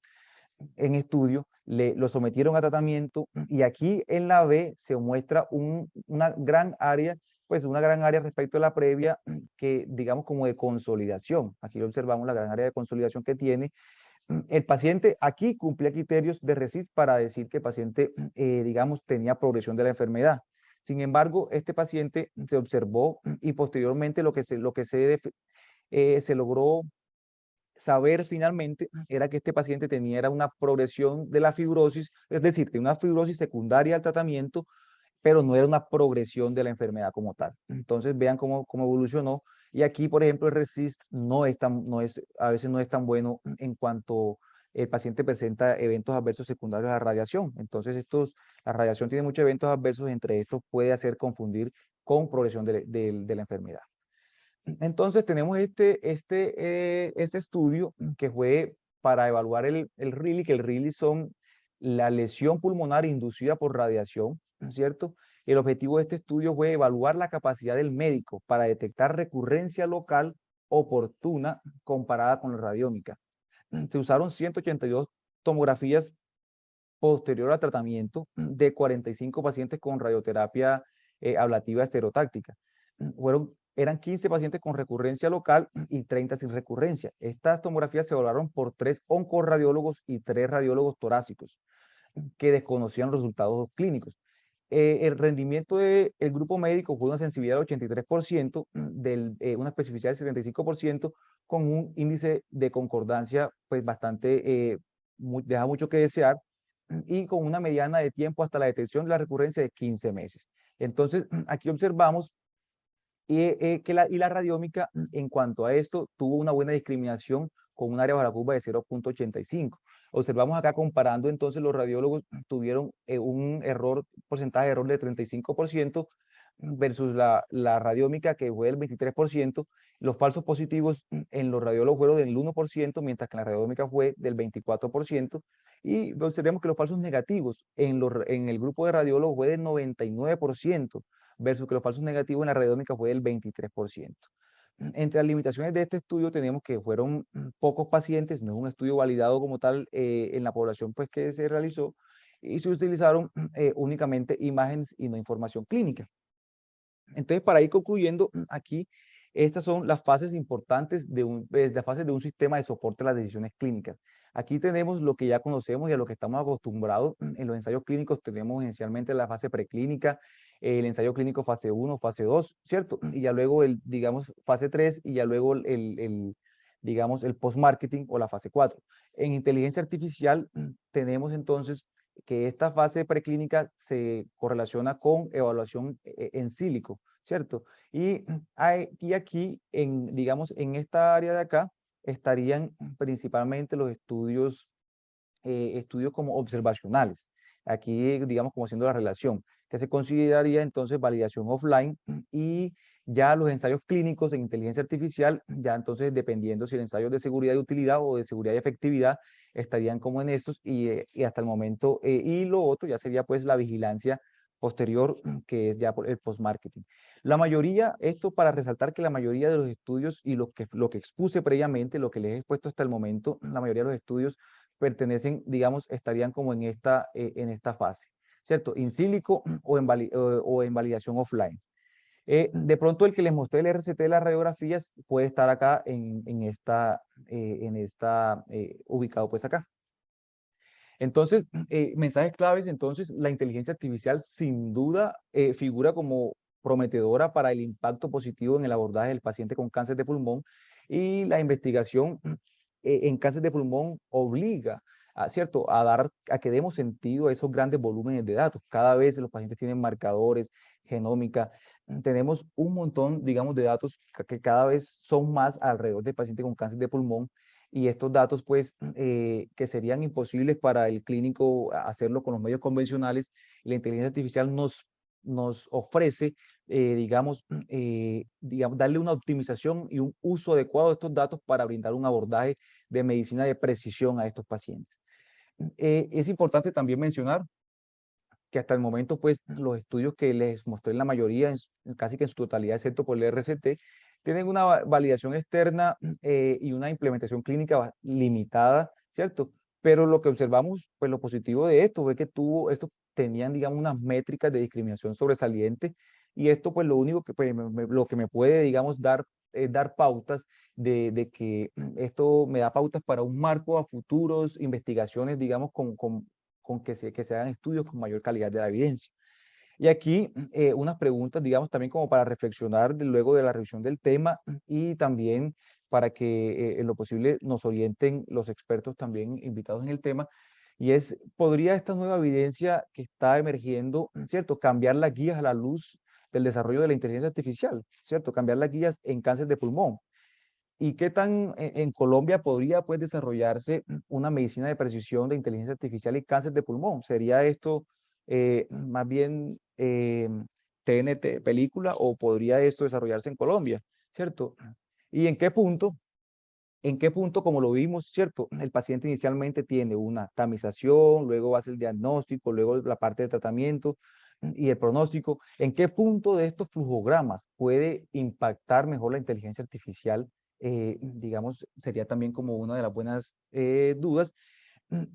en estudio, lo sometieron a tratamiento y aquí en la B se muestra una gran área, pues una gran área respecto a la previa que digamos como de consolidación. Aquí observamos la gran área de consolidación que tiene. El paciente aquí cumplía criterios de RECIST para decir que el paciente, digamos, tenía progresión de la enfermedad. Sin embargo, este paciente se observó y posteriormente se logró saber finalmente era que este paciente tenía era una progresión de la fibrosis, es decir, tenía una fibrosis secundaria al tratamiento, pero no era una progresión de la enfermedad como tal. Entonces vean cómo evolucionó. Y aquí, por ejemplo, el RECIST a veces no es tan bueno en cuanto el paciente presenta eventos adversos secundarios a la radiación. Entonces, la radiación tiene muchos eventos adversos, entre estos puede hacer confundir con progresión de la enfermedad. Entonces tenemos este estudio que fue para evaluar el RILI, que el RILI son la lesión pulmonar inducida por radiación, ¿cierto? El objetivo de este estudio fue evaluar la capacidad del médico para detectar recurrencia local oportuna comparada con la radiómica. Se usaron 182 tomografías posterior al tratamiento de 45 pacientes con radioterapia ablativa estereotáctica. Eran 15 pacientes con recurrencia local y 30 sin recurrencia. Estas tomografías se evaluaron por 3 oncorradiólogos y 3 radiólogos torácicos que desconocían los resultados clínicos. El rendimiento del grupo médico fue una sensibilidad del 83%, una especificidad del 75%, con un índice de concordancia pues bastante, deja mucho que desear, y con una mediana de tiempo hasta la detección de la recurrencia de 15 meses. Entonces, aquí observamos y la radiómica, en cuanto a esto, tuvo una buena discriminación con un área bajo la curva de 0.85. Observamos acá comparando, entonces los radiólogos tuvieron un porcentaje de error de 35% versus la radiómica que fue del 23%. Los falsos positivos en los radiólogos fueron del 1%, mientras que en la radiómica fue del 24%. Y observemos que los falsos negativos en el grupo de radiólogos fue del 99%, versus que los falsos negativos en la radiómica fue del 23%. Entre las limitaciones de este estudio tenemos que fueron pocos pacientes, no es un estudio validado como tal en la población pues, que se realizó, y se utilizaron únicamente imágenes y no información clínica. Entonces, para ir concluyendo, aquí estas son las fases importantes las fases de un sistema de soporte a las decisiones clínicas. Aquí tenemos lo que ya conocemos y a lo que estamos acostumbrados. En los ensayos clínicos tenemos inicialmente la fase preclínica, el ensayo clínico fase 1, fase 2, ¿cierto? Y ya luego digamos, fase 3 y ya luego digamos, el post-marketing o la fase 4. En inteligencia artificial tenemos entonces que esta fase preclínica se correlaciona con evaluación en sílico, ¿cierto? Y aquí, digamos, en esta área de acá, estarían principalmente los estudios como observacionales. Aquí, digamos, como haciendo la relación, que se consideraría entonces validación offline y Ya los ensayos clínicos en inteligencia artificial, ya entonces dependiendo si el ensayo es de seguridad y utilidad o de seguridad y efectividad, estarían como en estos y hasta el momento, y lo otro ya sería pues la vigilancia posterior, que es ya por el post-marketing. La mayoría, esto para resaltar que la mayoría de los estudios y lo que expuse previamente, lo que les he expuesto hasta el momento, la mayoría de los estudios pertenecen, digamos, estarían como en esta fase, ¿cierto? In silico o en validación offline. De pronto el que les mostré el RCT de las radiografías puede estar acá ubicado pues acá. Entonces, mensajes claves, entonces la inteligencia artificial sin duda figura como prometedora para el impacto positivo en el abordaje del paciente con cáncer de pulmón, y la investigación en cáncer de pulmón obliga ¿cierto? A que demos sentido a esos grandes volúmenes de datos. Cada vez los pacientes tienen marcadores, genómica, tenemos un montón, digamos, de datos que cada vez son más alrededor del paciente con cáncer de pulmón, y estos datos, pues, que serían imposibles para el clínico hacerlo con los medios convencionales, la inteligencia artificial nos ofrece, digamos, darle una optimización y un uso adecuado de estos datos para brindar un abordaje de medicina de precisión a estos pacientes. Es importante también mencionar que hasta el momento, pues, los estudios que les mostré en la mayoría, casi que en su totalidad, excepto por el RCT, tienen una validación externa y una implementación clínica limitada, ¿cierto? Pero lo que observamos, pues lo positivo de esto fue que estos tenían, digamos, unas métricas de discriminación sobresaliente, y esto, pues, lo único que, pues, lo que me puede, digamos, dar, es dar pautas de que esto me da pautas para un marco a futuros investigaciones, digamos, con que se hagan estudios con mayor calidad de la evidencia. Y aquí unas preguntas, digamos, también como para reflexionar luego de la revisión del tema, y también para que en lo posible nos orienten los expertos también invitados en el tema, y es, ¿podría esta nueva evidencia que está emergiendo, ¿cierto?, cambiar las guías a la luz del desarrollo de la inteligencia artificial, ¿cierto? Cambiar las guías en cáncer de pulmón. ¿Y qué tan en Colombia podría pues desarrollarse una medicina de precisión de inteligencia artificial y cáncer de pulmón? ¿Sería esto más bien TNT, película, o podría esto desarrollarse en Colombia, ¿cierto? ¿Y en qué punto, como lo vimos, ¿cierto? El paciente inicialmente tiene una tamización, luego hace el diagnóstico, luego la parte de tratamiento y el pronóstico. ¿En qué punto de estos flujogramas puede impactar mejor la inteligencia artificial? Digamos, sería también como una de las buenas dudas.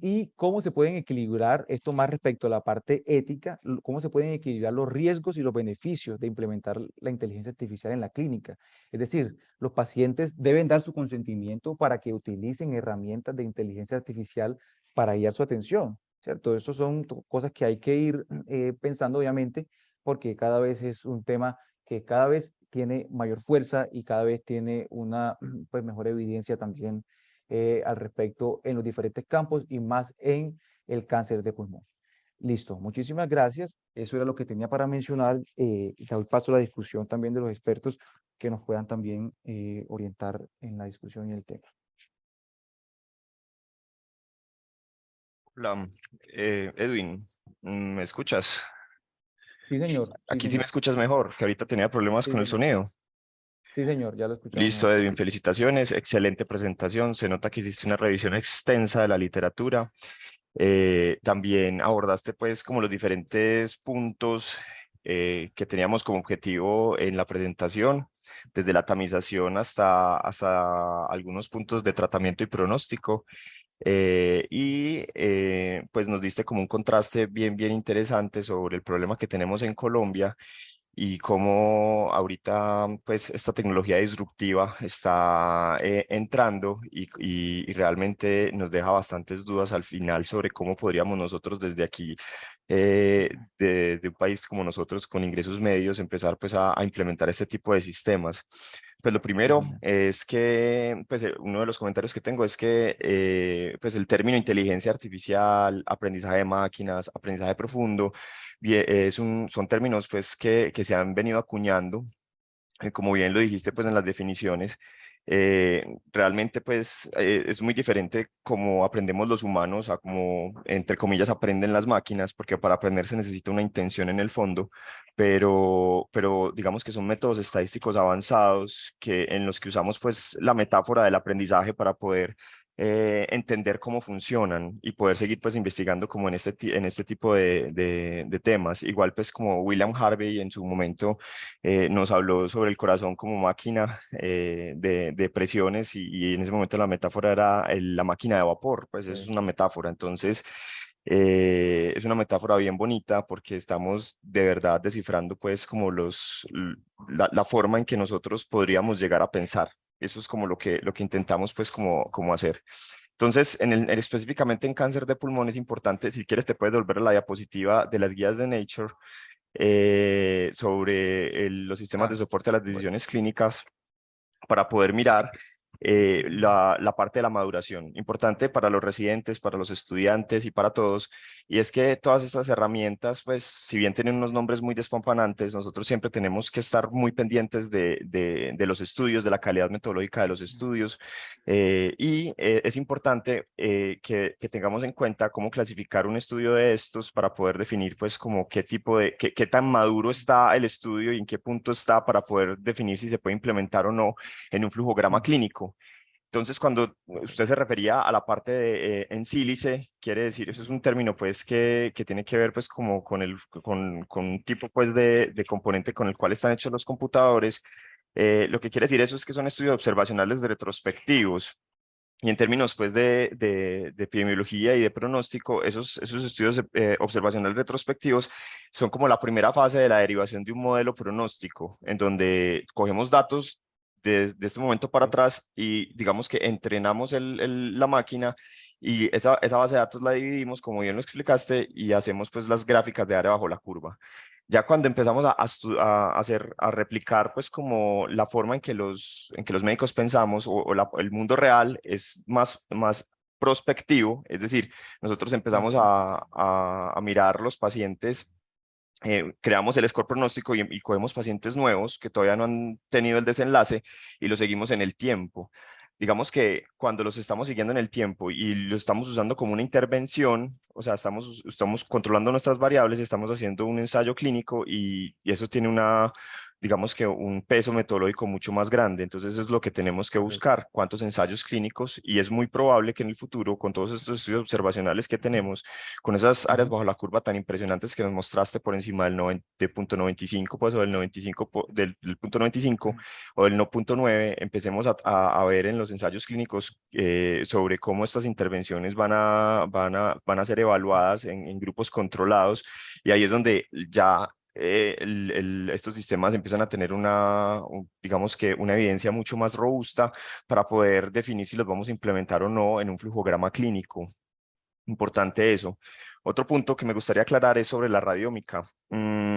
¿Y cómo se pueden equilibrar esto más respecto a la parte ética? ¿Cómo se pueden equilibrar los riesgos y los beneficios de implementar la inteligencia artificial en la clínica? Es decir, los pacientes deben dar su consentimiento para que utilicen herramientas de inteligencia artificial para guiar su atención, ¿cierto? Estas son cosas que hay que ir pensando, obviamente, porque cada vez es un tema que cada vez tiene mayor fuerza y cada vez tiene una pues, mejor evidencia también al respecto en los diferentes campos, y más en el cáncer de pulmón. Listo, muchísimas gracias. Eso era lo que tenía para mencionar. Y doy paso a la discusión también de los expertos que nos puedan también orientar en la discusión y el tema. Hola, Edwin, ¿me escuchas? Sí, señor. Sí, Aquí sí me señor. escuchas mejor, que ahorita tenía problemas Sí, con el señor. sonido. Sí, señor. Ya lo escuchamos Listo, mejor. Edwin, felicitaciones, excelente presentación. Se nota que hiciste una revisión extensa de la literatura. También abordaste pues como los diferentes puntos que teníamos como objetivo en la presentación, desde la tamización hasta algunos puntos de tratamiento y pronóstico. Pues nos diste como un contraste bien interesante sobre el problema que tenemos en Colombia y cómo ahorita pues esta tecnología disruptiva está entrando y realmente nos deja bastantes dudas al final sobre cómo podríamos nosotros desde aquí, de un país como nosotros con ingresos medios, empezar pues a implementar este tipo de sistemas. Pues lo Sí, primero señor. es que, pues uno de los comentarios que tengo es que pues el término inteligencia artificial, aprendizaje de máquinas, aprendizaje profundo, son términos pues que se han venido acuñando, como bien lo dijiste pues en las definiciones, Realmente pues es muy diferente como aprendemos los humanos a como, entre comillas, aprenden las máquinas, porque para aprender se necesita una intención en el fondo, pero digamos que son métodos estadísticos avanzados en los que usamos pues la metáfora del aprendizaje para poder entender cómo funcionan y poder seguir pues investigando como en en este tipo de temas. Igual pues como William Harvey en su momento nos habló sobre el corazón como máquina de presiones y en ese momento la metáfora era la máquina de vapor, pues eso es Sí. una metáfora. Entonces, es una metáfora bien bonita porque estamos de verdad descifrando pues como la forma en que nosotros podríamos llegar a pensar. Eso es como lo que intentamos pues como hacer. Entonces, específicamente en cáncer de pulmón es importante, si quieres te puedes volver a la diapositiva de las guías de Nature sobre los sistemas de Ah, soporte a las bueno. decisiones clínicas para poder mirar la parte de la maduración, importante para los residentes, para los estudiantes y para todos, y es que todas estas herramientas, pues si bien tienen unos nombres muy despampanantes, nosotros siempre tenemos que estar muy pendientes de los estudios, de la calidad metodológica de los estudios, es importante que tengamos en cuenta cómo clasificar un estudio de estos para poder definir pues como qué tipo qué tan maduro está el estudio y en qué punto está para poder definir si se puede implementar o no en un flujograma Mm. clínico. Entonces, cuando usted se refería a la parte de en sílice, quiere decir, eso es un término pues que tiene que ver pues como con un tipo pues de componente con el cual están hechos los computadores. Lo que quiere decir eso es que son estudios observacionales de retrospectivos. Y en términos pues de epidemiología y de pronóstico, esos estudios observacionales retrospectivos son como la primera fase de la derivación de un modelo pronóstico, en donde cogemos datos de este momento para Sí. atrás y digamos que entrenamos la máquina y esa base de datos la dividimos, como bien lo explicaste, y hacemos pues las gráficas de área bajo la curva. Ya cuando empezamos a replicar pues como la forma en que los médicos pensamos el mundo real es más prospectivo, es decir, nosotros empezamos Ujú. a mirar los pacientes, creamos el score pronóstico y cogemos pacientes nuevos que todavía no han tenido el desenlace y los seguimos en el tiempo. Digamos que cuando los estamos siguiendo en el tiempo y lo estamos usando como una intervención, o sea, estamos controlando nuestras variables, estamos haciendo un ensayo clínico y eso tiene digamos que un peso metodológico mucho más grande. Entonces es lo que tenemos que Correcto. buscar, cuántos ensayos clínicos, y es muy probable que en el futuro, con todos estos estudios observacionales que tenemos, con esas áreas Ujú. bajo la curva tan impresionantes que nos mostraste por encima del 90, de punto 95, pues, o del 95, del punto 95 Mm. o del no punto 9, empecemos a ver en los ensayos clínicos sobre cómo estas intervenciones van a ser evaluadas en grupos controlados, y ahí es donde ya estos sistemas empiezan a tener digamos que una evidencia mucho más robusta para poder definir si los vamos a implementar o no en un flujograma clínico. Importante eso. Otro punto que me gustaría aclarar es sobre la radiómica.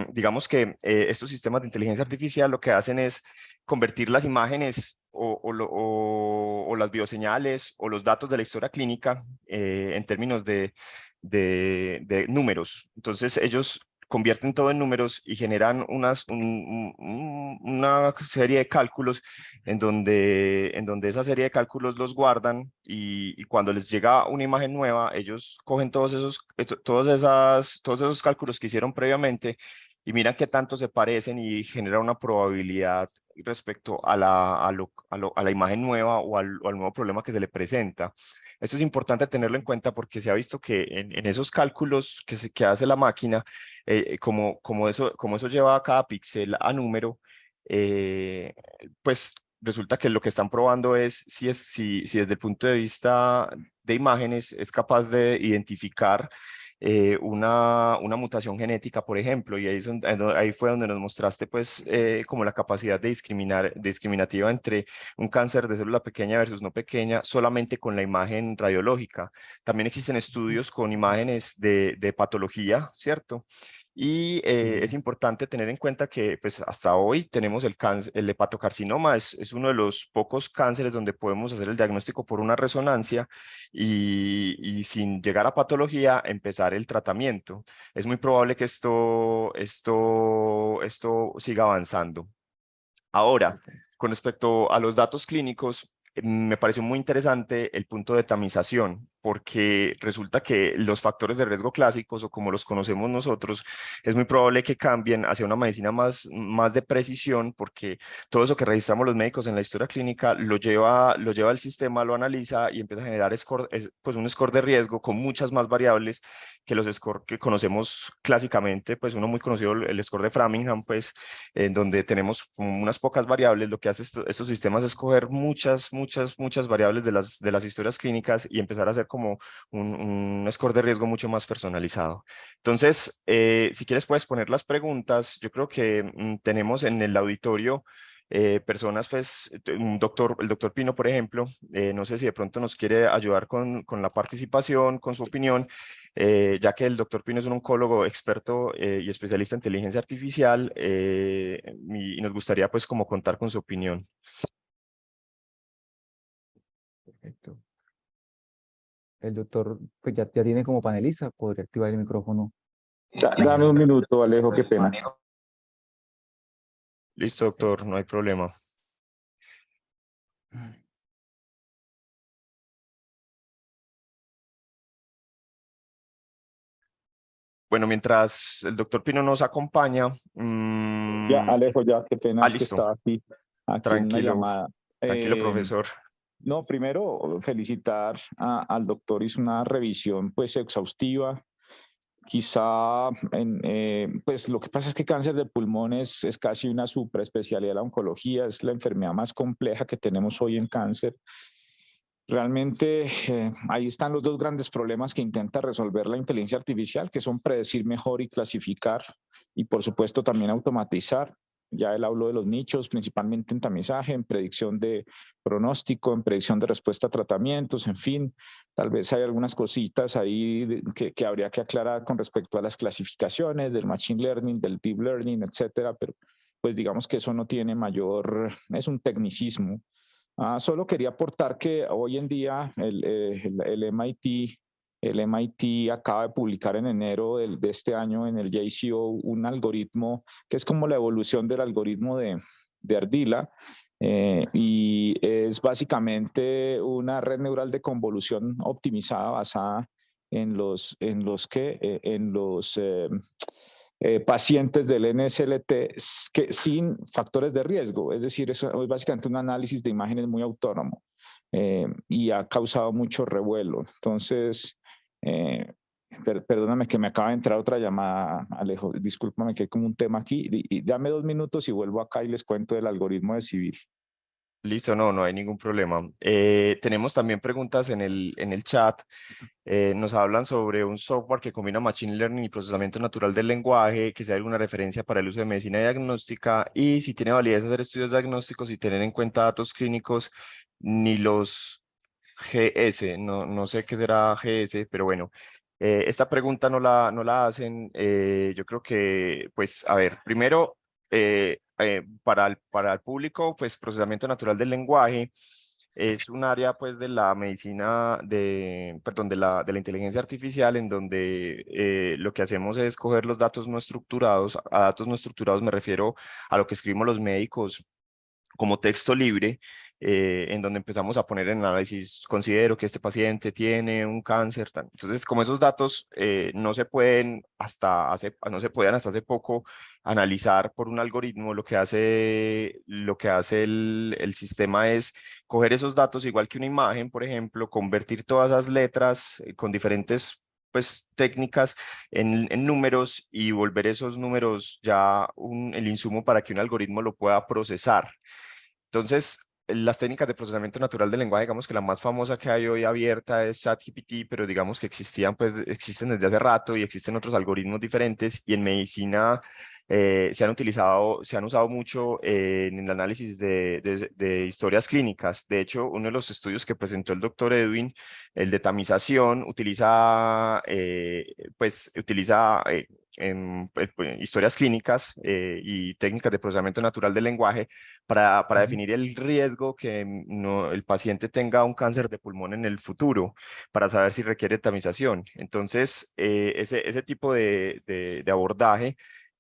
Digamos que estos sistemas de inteligencia artificial lo que hacen es convertir las imágenes o las bioseñales o los datos de la historia clínica en términos de números. Entonces ellos convierten todo en números y generan una serie de cálculos en donde esa serie de cálculos los guardan y cuando les llega una imagen nueva, ellos cogen todos esos cálculos que hicieron previamente y miran qué tanto se parecen y genera una probabilidad respecto a la imagen nueva o al nuevo problema que se le presenta. Esto es importante tenerlo en cuenta porque se ha visto que en esos cálculos que hace la máquina, como eso lleva a cada píxel a número, eh, pues resulta que lo que están probando es si desde el punto de vista de imágenes es capaz de identificar una mutación genética, por ejemplo, y ahí fue donde nos mostraste pues como la capacidad de discriminativa entre un cáncer de célula pequeña versus no pequeña solamente con la imagen radiológica. También existen Mm. estudios con imágenes de patología, ¿cierto? Y es Sí. importante tener en cuenta que pues hasta hoy tenemos el cáncer, el hepatocarcinoma es uno de los pocos cánceres donde podemos hacer el diagnóstico por una resonancia y sin llegar a patología empezar el tratamiento. Es muy probable que esto siga avanzando. Ahora, Ok. Con respecto a los datos clínicos, me pareció muy interesante el punto de tamización, porque resulta que los factores de riesgo clásicos, o como los conocemos nosotros, es muy probable que cambien hacia una medicina más de precisión, porque todo eso que registramos los médicos en la historia clínica lo lleva al sistema, lo analiza y empieza a generar pues un score de riesgo con muchas más variables que los scores que conocemos clásicamente. Pues uno muy conocido, el score de Framingham, pues en donde tenemos como unas pocas variables. Lo que hace estos sistemas es coger muchas variables de las historias clínicas y empezar a hacer como un score de riesgo mucho más personalizado. Entonces, si quieres puedes poner las preguntas. Yo creo que tenemos en el auditorio personas, pues, el doctor Pino, por ejemplo, no sé si de pronto nos quiere ayudar con la participación, con su opinión, ya que el doctor Pino es un oncólogo experto y especialista en inteligencia artificial, y nos gustaría pues como contar con su opinión. Perfecto. El doctor, pues ya tiene como panelista, podría activar el micrófono. Dame un minuto, Alejo, qué pena. Listo, doctor, no hay problema. Bueno, mientras el doctor Pino nos acompaña. Ya, Alejo, ya, qué pena, es que Listo. estaba aquí en una Tranquilo, llamada. tranquilo, profesor. No, primero felicitar al doctor, hizo una revisión pues exhaustiva. Quizá, pues lo que pasa es que cáncer de pulmón es casi una superespecialidad de la oncología, es la enfermedad más compleja que tenemos hoy en cáncer. Realmente ahí están los dos grandes problemas que intenta resolver la inteligencia artificial, que son predecir mejor y clasificar, y por supuesto también automatizar. Ya él habló de los nichos, principalmente en tamizaje, en predicción de pronóstico, en predicción de respuesta a tratamientos, en fin. Tal vez hay algunas cositas ahí que habría que aclarar con respecto a las clasificaciones del machine learning, del deep learning, etcétera, pero pues digamos que eso no tiene mayor, es un tecnicismo. Solo quería aportar que hoy en día el MIT acaba de publicar en enero de este año en el JCO un algoritmo que es como la evolución del algoritmo de Ardila, y es básicamente una red neural de convolución optimizada basada en los pacientes del NSLT sin factores de riesgo. Es decir, eso es básicamente un análisis de imágenes muy autónomo, y ha causado mucho revuelo. Entonces, perdóname que me acaba de entrar otra llamada, Alejo. Discúlpame que hay como un tema aquí. Y dame 2 minutos y vuelvo acá y les cuento del algoritmo de Civil. Listo, no hay ningún problema. Tenemos también preguntas en el chat. Nos hablan sobre un software que combina Machine Learning y procesamiento natural del lenguaje, que sea alguna referencia para el uso de medicina diagnóstica, y si tiene validez hacer estudios diagnósticos y tener en cuenta datos clínicos, ni los GS. No sé qué será GS, pero bueno. Esta pregunta no la hacen. Yo creo que, pues, a ver, primero, para el público, pues procesamiento natural del lenguaje es un área pues de la medicina, perdón, de la inteligencia artificial, en donde lo que hacemos es coger los datos no estructurados. A datos no estructurados me refiero a lo que escribimos los médicos como texto libre, en donde empezamos a poner en análisis: considero que este paciente tiene un cáncer, tal. Entonces, como esos datos no se podían hasta hace poco analizar por un algoritmo, lo que hace el sistema es coger esos datos, igual que una imagen, por ejemplo, convertir todas esas letras con diferentes pues técnicas en números, y volver esos números ya el insumo para que un algoritmo lo pueda procesar. Entonces, las técnicas de procesamiento natural del lenguaje, digamos que la más famosa que hay hoy abierta es ChatGPT, pero digamos que existen desde hace rato, y existen otros algoritmos diferentes, y en medicina se han usado mucho en el análisis de historias clínicas. De hecho, uno de los estudios que presentó el doctor Edwin, el de tamización, utiliza historias clínicas y técnicas de procesamiento natural del lenguaje para Ujú. definir el riesgo que el paciente tenga un cáncer de pulmón en el futuro, para saber si requiere tamización. Entonces, ese tipo de abordaje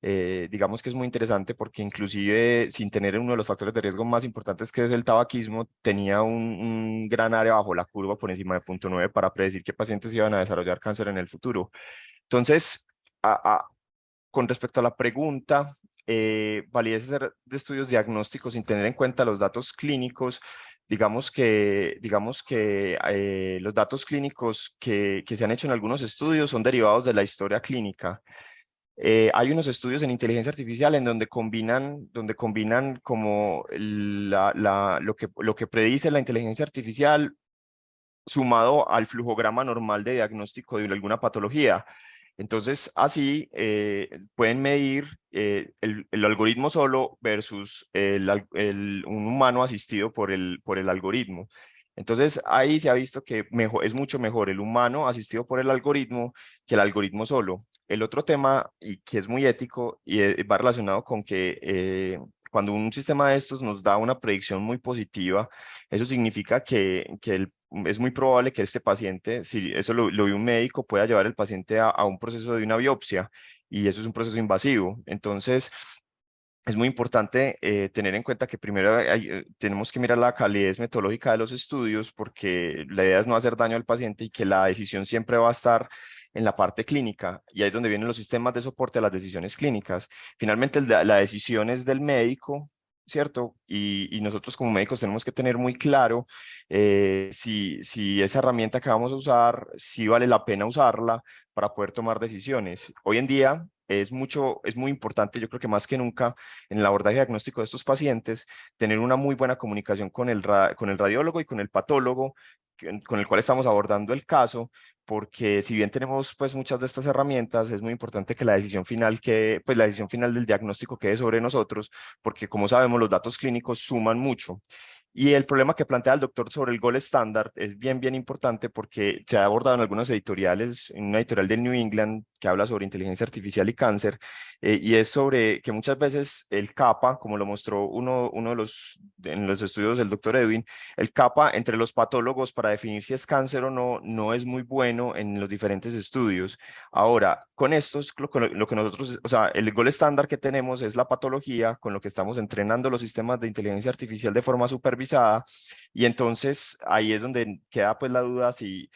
digamos que es muy interesante porque inclusive sin tener uno de los factores de riesgo más importantes que es el tabaquismo, tenía un gran área bajo la curva por encima de 0.9 para predecir qué pacientes iban a desarrollar cáncer en el futuro. Entonces, con respecto a la pregunta, validez hacer de estudios diagnósticos sin tener en cuenta los datos clínicos. Digamos que los datos clínicos que se han hecho en algunos estudios son derivados de la historia clínica. Hay unos estudios en inteligencia artificial en donde combinan como lo que predice la inteligencia artificial sumado al flujograma normal de diagnóstico de alguna patología. Entonces, así pueden medir el algoritmo solo versus un humano asistido por el algoritmo. Entonces, ahí se ha visto que es mucho mejor el humano asistido por el algoritmo que el algoritmo solo. El otro tema, y que es muy ético, y va relacionado con que cuando un sistema de estos nos da una predicción muy positiva, eso significa que es muy probable que este paciente, si eso lo vio un médico, pueda llevar el paciente a un proceso de una biopsia, y eso es un proceso invasivo. Entonces, es muy importante tener en cuenta que primero tenemos que mirar la calidez metodológica de los estudios, porque la idea es no hacer daño al paciente y que la decisión siempre va a estar en la parte clínica, y ahí es donde vienen los sistemas de soporte a las decisiones clínicas. Finalmente, la decisión es del médico, ¿cierto? Y nosotros como médicos tenemos que tener muy claro si esa herramienta que vamos a usar, si vale la pena usarla para poder tomar decisiones. Hoy en día es muy importante, yo creo que más que nunca, en el abordaje diagnóstico de estos pacientes, tener una muy buena comunicación con el radiólogo y con el patólogo con el cual estamos abordando el caso, porque si bien tenemos pues muchas de estas herramientas, es muy importante que la decisión final del diagnóstico quede sobre nosotros, porque como sabemos los datos clínicos suman mucho. Y el problema que plantea el doctor sobre el gold standard es bien importante, porque se ha abordado en algunos editoriales, en una editorial del New England que habla sobre inteligencia artificial y cáncer, y es sobre que muchas veces el CAPA, como lo mostró en los estudios del doctor Edwin, el CAPA entre los patólogos para definir si es cáncer o no, no es muy bueno en los diferentes estudios. Ahora, con esto es lo que nosotros, o sea, el gold estándar que tenemos es la patología, con lo que estamos entrenando los sistemas de inteligencia artificial de forma supervisada, y entonces ahí es donde queda pues la duda si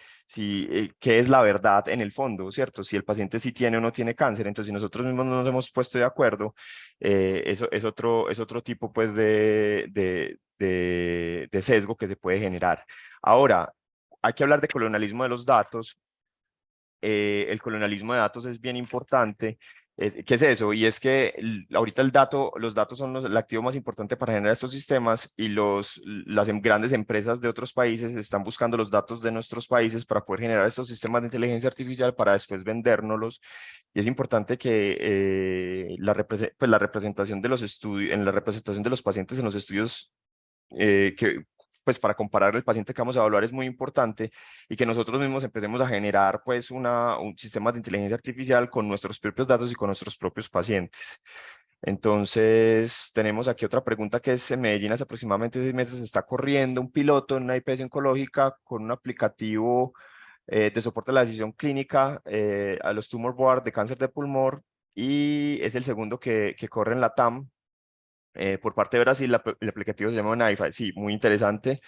qué es la verdad en el fondo, ¿cierto? Si el paciente sí tiene o no tiene cáncer. Entonces, si nosotros mismos no nos hemos puesto de acuerdo, eso es otro tipo pues de sesgo que se puede generar. Ahora, hay que hablar de colonialismo de los datos. El colonialismo de datos es bien importante. ¿Qué es eso? Y es que ahorita los datos son el activo más importante para generar estos sistemas, y las grandes empresas de otros países están buscando los datos de nuestros países para poder generar estos sistemas de inteligencia artificial para después vendérnoslos. Y es importante que pues la representación de los estudios, en la representación de los pacientes en los estudios, pues para comparar el paciente que vamos a evaluar, es muy importante, y que nosotros mismos empecemos a generar pues un sistema de inteligencia artificial con nuestros propios datos y con nuestros propios pacientes. Entonces, tenemos aquí otra pregunta que es: en Medellín hace aproximadamente 6 meses está corriendo un piloto en una IPS oncológica con un aplicativo de soporte a la decisión clínica a los tumor board de cáncer de pulmón, y es el segundo que corre en la TAM. Por parte de Brasil, el aplicativo se llama NiFi. Sí, muy interesante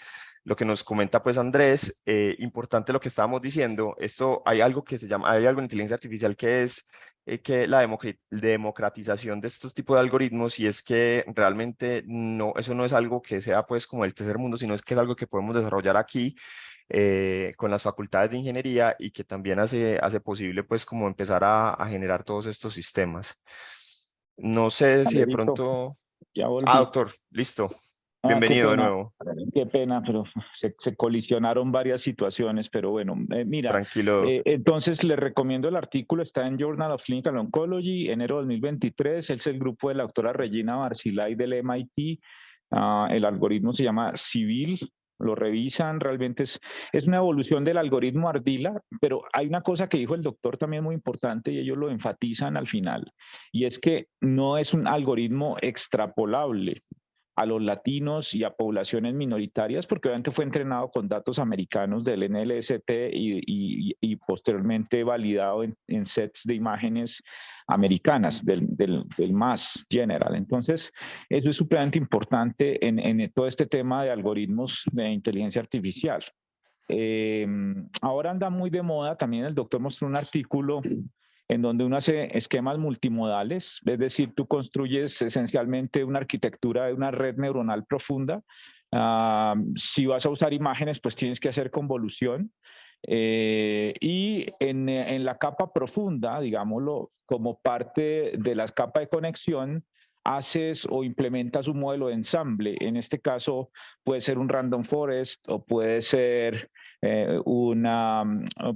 lo que nos comenta pues Andrés. Importante lo que estábamos diciendo. Hay algo hay algo en inteligencia artificial que es que la democratización de estos tipos de algoritmos, y es que realmente no, eso no es algo que sea pues como el tercer mundo, sino es que es algo que podemos desarrollar aquí con las facultades de ingeniería, y que también hace posible pues como empezar a generar todos estos sistemas. No sé si Vale, de listo, pronto... ya Ah, volví. doctor, listo. Qué Bienvenido de pena, nuevo. qué pena, pero se colisionaron varias situaciones, pero bueno, mira, Tranquilo. entonces le recomiendo el artículo, está en Journal of Clinical Oncology, enero 2023, es el grupo de la doctora Regina Barzilay del MIT, el algoritmo se llama Civil, lo revisan, realmente es una evolución del algoritmo Ardila, pero hay una cosa que dijo el doctor también muy importante, y ellos lo enfatizan al final, y es que no es un algoritmo extrapolable a los latinos y a poblaciones minoritarias, porque obviamente fue entrenado con datos americanos del NLST y posteriormente validado en sets de imágenes americanas, del Mass General. Entonces, eso es supremamente importante en todo este tema de algoritmos de inteligencia artificial. Ahora anda muy de moda, también el doctor mostró un artículo en donde uno hace esquemas multimodales, es decir, tú construyes esencialmente una arquitectura de una red neuronal profunda. Si vas a usar imágenes, pues tienes que hacer convolución. Y en la capa profunda, digámoslo, como parte de la capa de conexión, haces o implementas un modelo de ensamble. En este caso puede ser un random forest o puede ser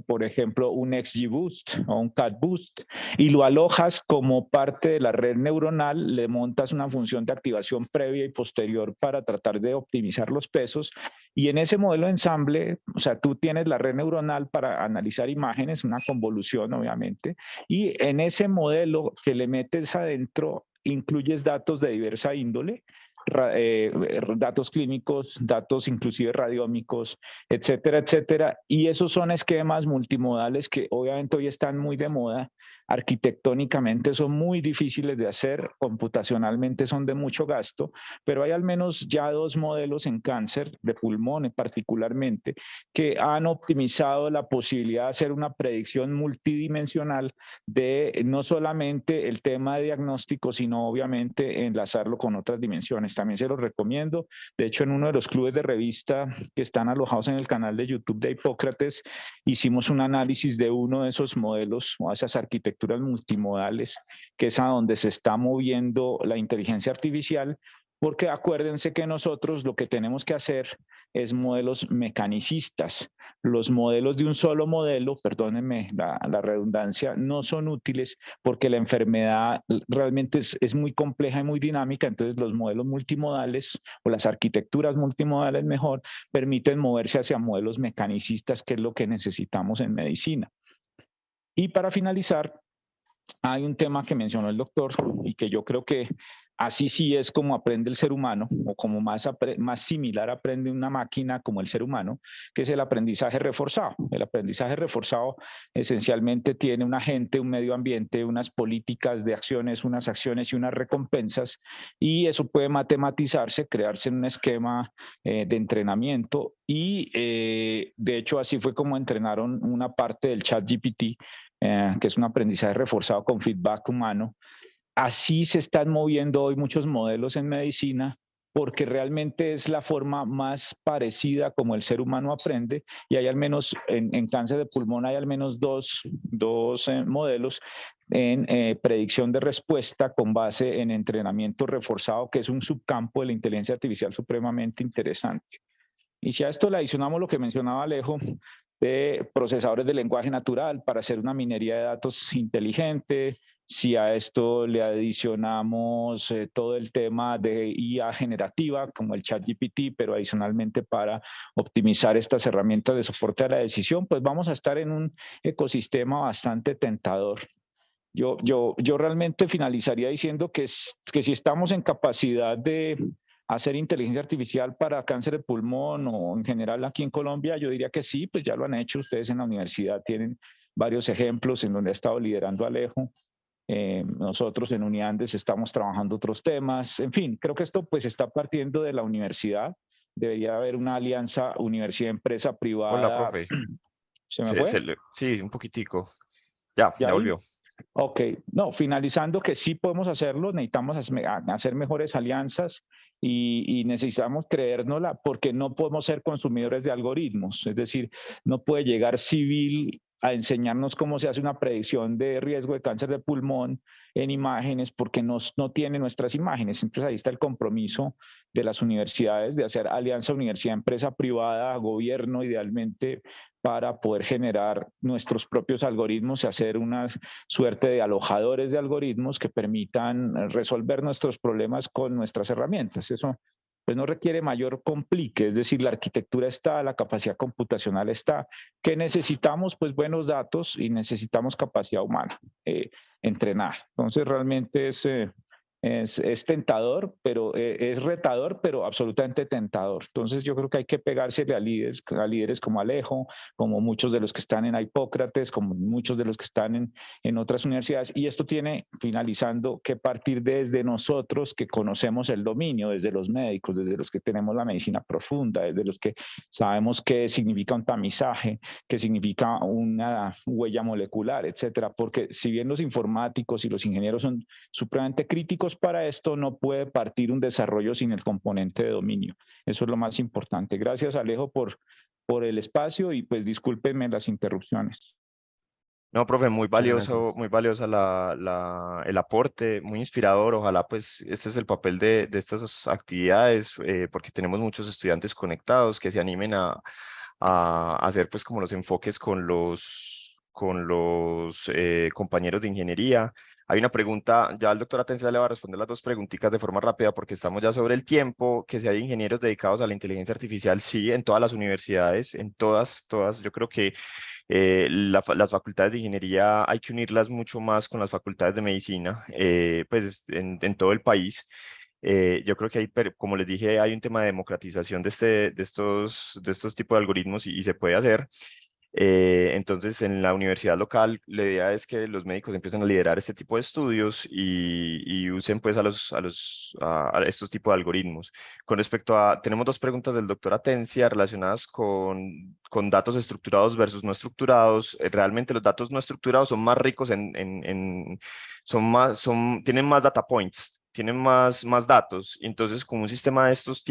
por ejemplo, un XGBoost o un CatBoost, y lo alojas como parte de la red neuronal, le montas una función de activación previa y posterior para tratar de optimizar los pesos, y en ese modelo de ensamble, o sea, tú tienes la red neuronal para analizar imágenes, una convolución obviamente, y en ese modelo que le metes adentro, incluyes datos de diversa índole, datos clínicos, datos inclusive radiómicos, etcétera, etcétera. Y esos son esquemas multimodales que obviamente hoy están muy de moda. Arquitectónicamente son muy difíciles de hacer, computacionalmente son de mucho gasto, pero hay al menos ya 2 modelos en cáncer de pulmón particularmente que han optimizado la posibilidad de hacer una predicción multidimensional de no solamente el tema de diagnóstico, sino obviamente enlazarlo con otras dimensiones. También se los recomiendo. De hecho, en uno de los clubes de revista que están alojados en el canal de YouTube de Hipócrates, hicimos un análisis de uno de esos modelos o esas arquitecturas multimodales, que es a donde se está moviendo la inteligencia artificial, porque acuérdense que nosotros lo que tenemos que hacer es modelos mecanicistas. Los modelos de un solo modelo, perdónenme la redundancia, no son útiles porque la enfermedad realmente es muy compleja y muy dinámica. Entonces los modelos multimodales o las arquitecturas multimodales mejor permiten moverse hacia modelos mecanicistas, que es lo que necesitamos en medicina. Y para finalizar, hay un tema que mencionó el doctor y que yo creo que así sí es como aprende el ser humano, o como más similar aprende una máquina como el ser humano, que es el aprendizaje reforzado. El aprendizaje reforzado esencialmente tiene un agente, un medio ambiente, unas políticas de acciones, unas acciones y unas recompensas, y eso puede matematizarse, crearse en un esquema de entrenamiento, y de hecho así fue como entrenaron una parte del ChatGPT, que es un aprendizaje reforzado con feedback humano. Así se están moviendo hoy muchos modelos en medicina, porque realmente es la forma más parecida como el ser humano aprende, y hay al menos en cáncer de pulmón hay al menos dos modelos en predicción de respuesta con base en entrenamiento reforzado, que es un subcampo de la inteligencia artificial supremamente interesante. Y si a esto le adicionamos lo que mencionaba Alejo, de procesadores de lenguaje natural para hacer una minería de datos inteligente, si a esto le adicionamos todo el tema de IA generativa, como el ChatGPT, pero adicionalmente para optimizar estas herramientas de soporte a la decisión, pues vamos a estar en un ecosistema bastante tentador. Yo realmente finalizaría diciendo que si estamos en capacidad de hacer inteligencia artificial para cáncer de pulmón o en general aquí en Colombia, yo diría que sí, pues ya lo han hecho ustedes en la universidad, tienen varios ejemplos en donde ha estado liderando Alejo. Nosotros en Uniandes estamos trabajando otros temas. En fin, creo que esto pues está partiendo de la universidad. Debería haber una alianza universidad-empresa privada. Hola, profe. ¿Se me fue? Sí, un poquitico. Ya volvió. Ok, no, finalizando que sí podemos hacerlo, necesitamos hacer mejores alianzas y necesitamos creérnosla, porque no podemos ser consumidores de algoritmos. Es decir, no puede llegar Civil a enseñarnos cómo se hace una predicción de riesgo de cáncer de pulmón en imágenes, porque no tiene nuestras imágenes. Entonces ahí está el compromiso de las universidades de hacer alianza universidad-empresa privada, gobierno idealmente, para poder generar nuestros propios algoritmos y hacer una suerte de alojadores de algoritmos que permitan resolver nuestros problemas con nuestras herramientas. Eso pues no requiere mayor complique, es decir, la arquitectura está, la capacidad computacional está. ¿Qué necesitamos? Pues buenos datos, y necesitamos capacidad humana entrenada. Entonces realmente es es tentador, pero es retador, pero absolutamente tentador. Entonces yo creo que hay que pegársele a líderes como Alejo, como muchos de los que están en Hipócrates, como muchos de los que están en otras universidades. Y esto tiene, finalizando, que partir desde nosotros que conocemos el dominio, desde los médicos, desde los que tenemos la medicina profunda, desde los que sabemos qué significa un tamizaje, qué significa una huella molecular, etcétera. Porque si bien los informáticos y los ingenieros son supremamente críticos para esto, no puede partir un desarrollo sin el componente de dominio. Eso es lo más importante. Gracias, Alejo, por el espacio y pues discúlpenme las interrupciones. No, profe, Muchas gracias. muy valiosa el aporte, muy inspirador. Ojalá pues este es el papel de estas actividades, porque tenemos muchos estudiantes conectados que se animen a hacer pues como los enfoques con los compañeros de ingeniería. Hay una pregunta, ya el doctor Atencia le va a responder las dos preguntitas de forma rápida porque estamos ya sobre el tiempo, que si hay ingenieros dedicados a la inteligencia artificial, sí, en todas las universidades, en todas. Yo creo que las facultades de ingeniería hay que unirlas mucho más con las facultades de medicina, pues en todo el país. Yo creo que hay, como les dije, hay un tema de democratización de estos tipos de algoritmos y se puede hacer. Entonces, en la universidad local, la idea es que los médicos empiecen a liderar este tipo de estudios y usen pues a estos tipos de algoritmos. Con respecto a, tenemos dos preguntas del doctor Atencia relacionadas con datos estructurados versus no estructurados. Realmente los datos no estructurados son más ricos tienen más data points, tienen más datos. Entonces, como un sistema de estos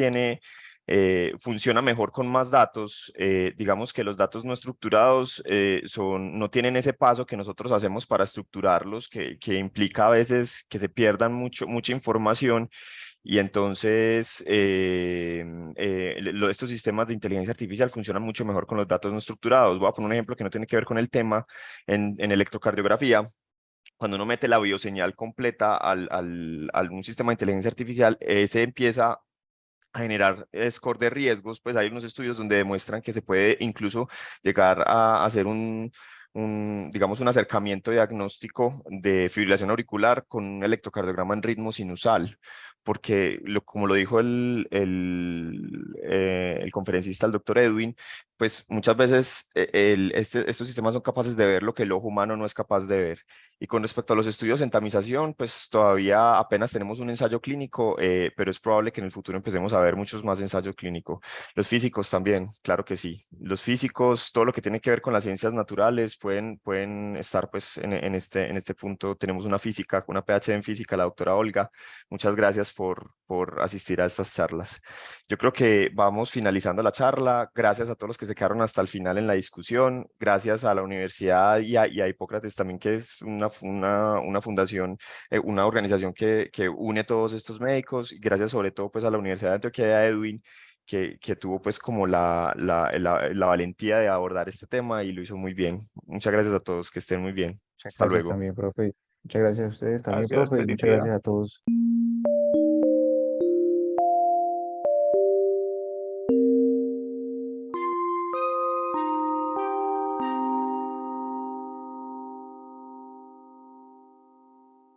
funciona mejor con más datos. Digamos que los datos no estructurados no tienen ese paso que nosotros hacemos para estructurarlos, que implica a veces que se pierdan mucha información. Y entonces estos sistemas de inteligencia artificial funcionan mucho mejor con los datos no estructurados. Voy a poner un ejemplo que no tiene que ver con el tema en electrocardiografía. Cuando uno mete la bioseñal completa a un sistema de inteligencia artificial, se empieza a generar score de riesgos. Pues hay unos estudios donde demuestran que se puede incluso llegar a hacer digamos, un acercamiento diagnóstico de fibrilación auricular con un electrocardiograma en ritmo sinusal, porque como lo dijo el conferencista, el doctor Edwin, pues muchas veces estos sistemas son capaces de ver lo que el ojo humano no es capaz de ver. Y con respecto a los estudios en tamización, pues todavía apenas tenemos un ensayo clínico, pero es probable que en el futuro empecemos a ver muchos más ensayos clínicos. Los físicos también, claro que sí. Los físicos, todo lo que tiene que ver con las ciencias naturales, pueden estar pues en este punto. Tenemos una física, una PhD en física, la doctora Olga. Muchas gracias por asistir a estas charlas. Yo creo que vamos finalizando la charla. Gracias a todos los que se quedaron hasta el final en la discusión. Gracias a la universidad y a Hipócrates también, que es una fundación, una organización que une todos estos médicos. Y gracias sobre todo pues a la Universidad de Antioquia y a Edwin, que tuvo pues como la valentía de abordar este tema y lo hizo muy bien. Muchas gracias a todos, que estén muy bien. Muchas Hasta gracias luego. también, profe. Muchas gracias a ustedes también, Gracias, profe, y feliz muchas día. gracias a todos.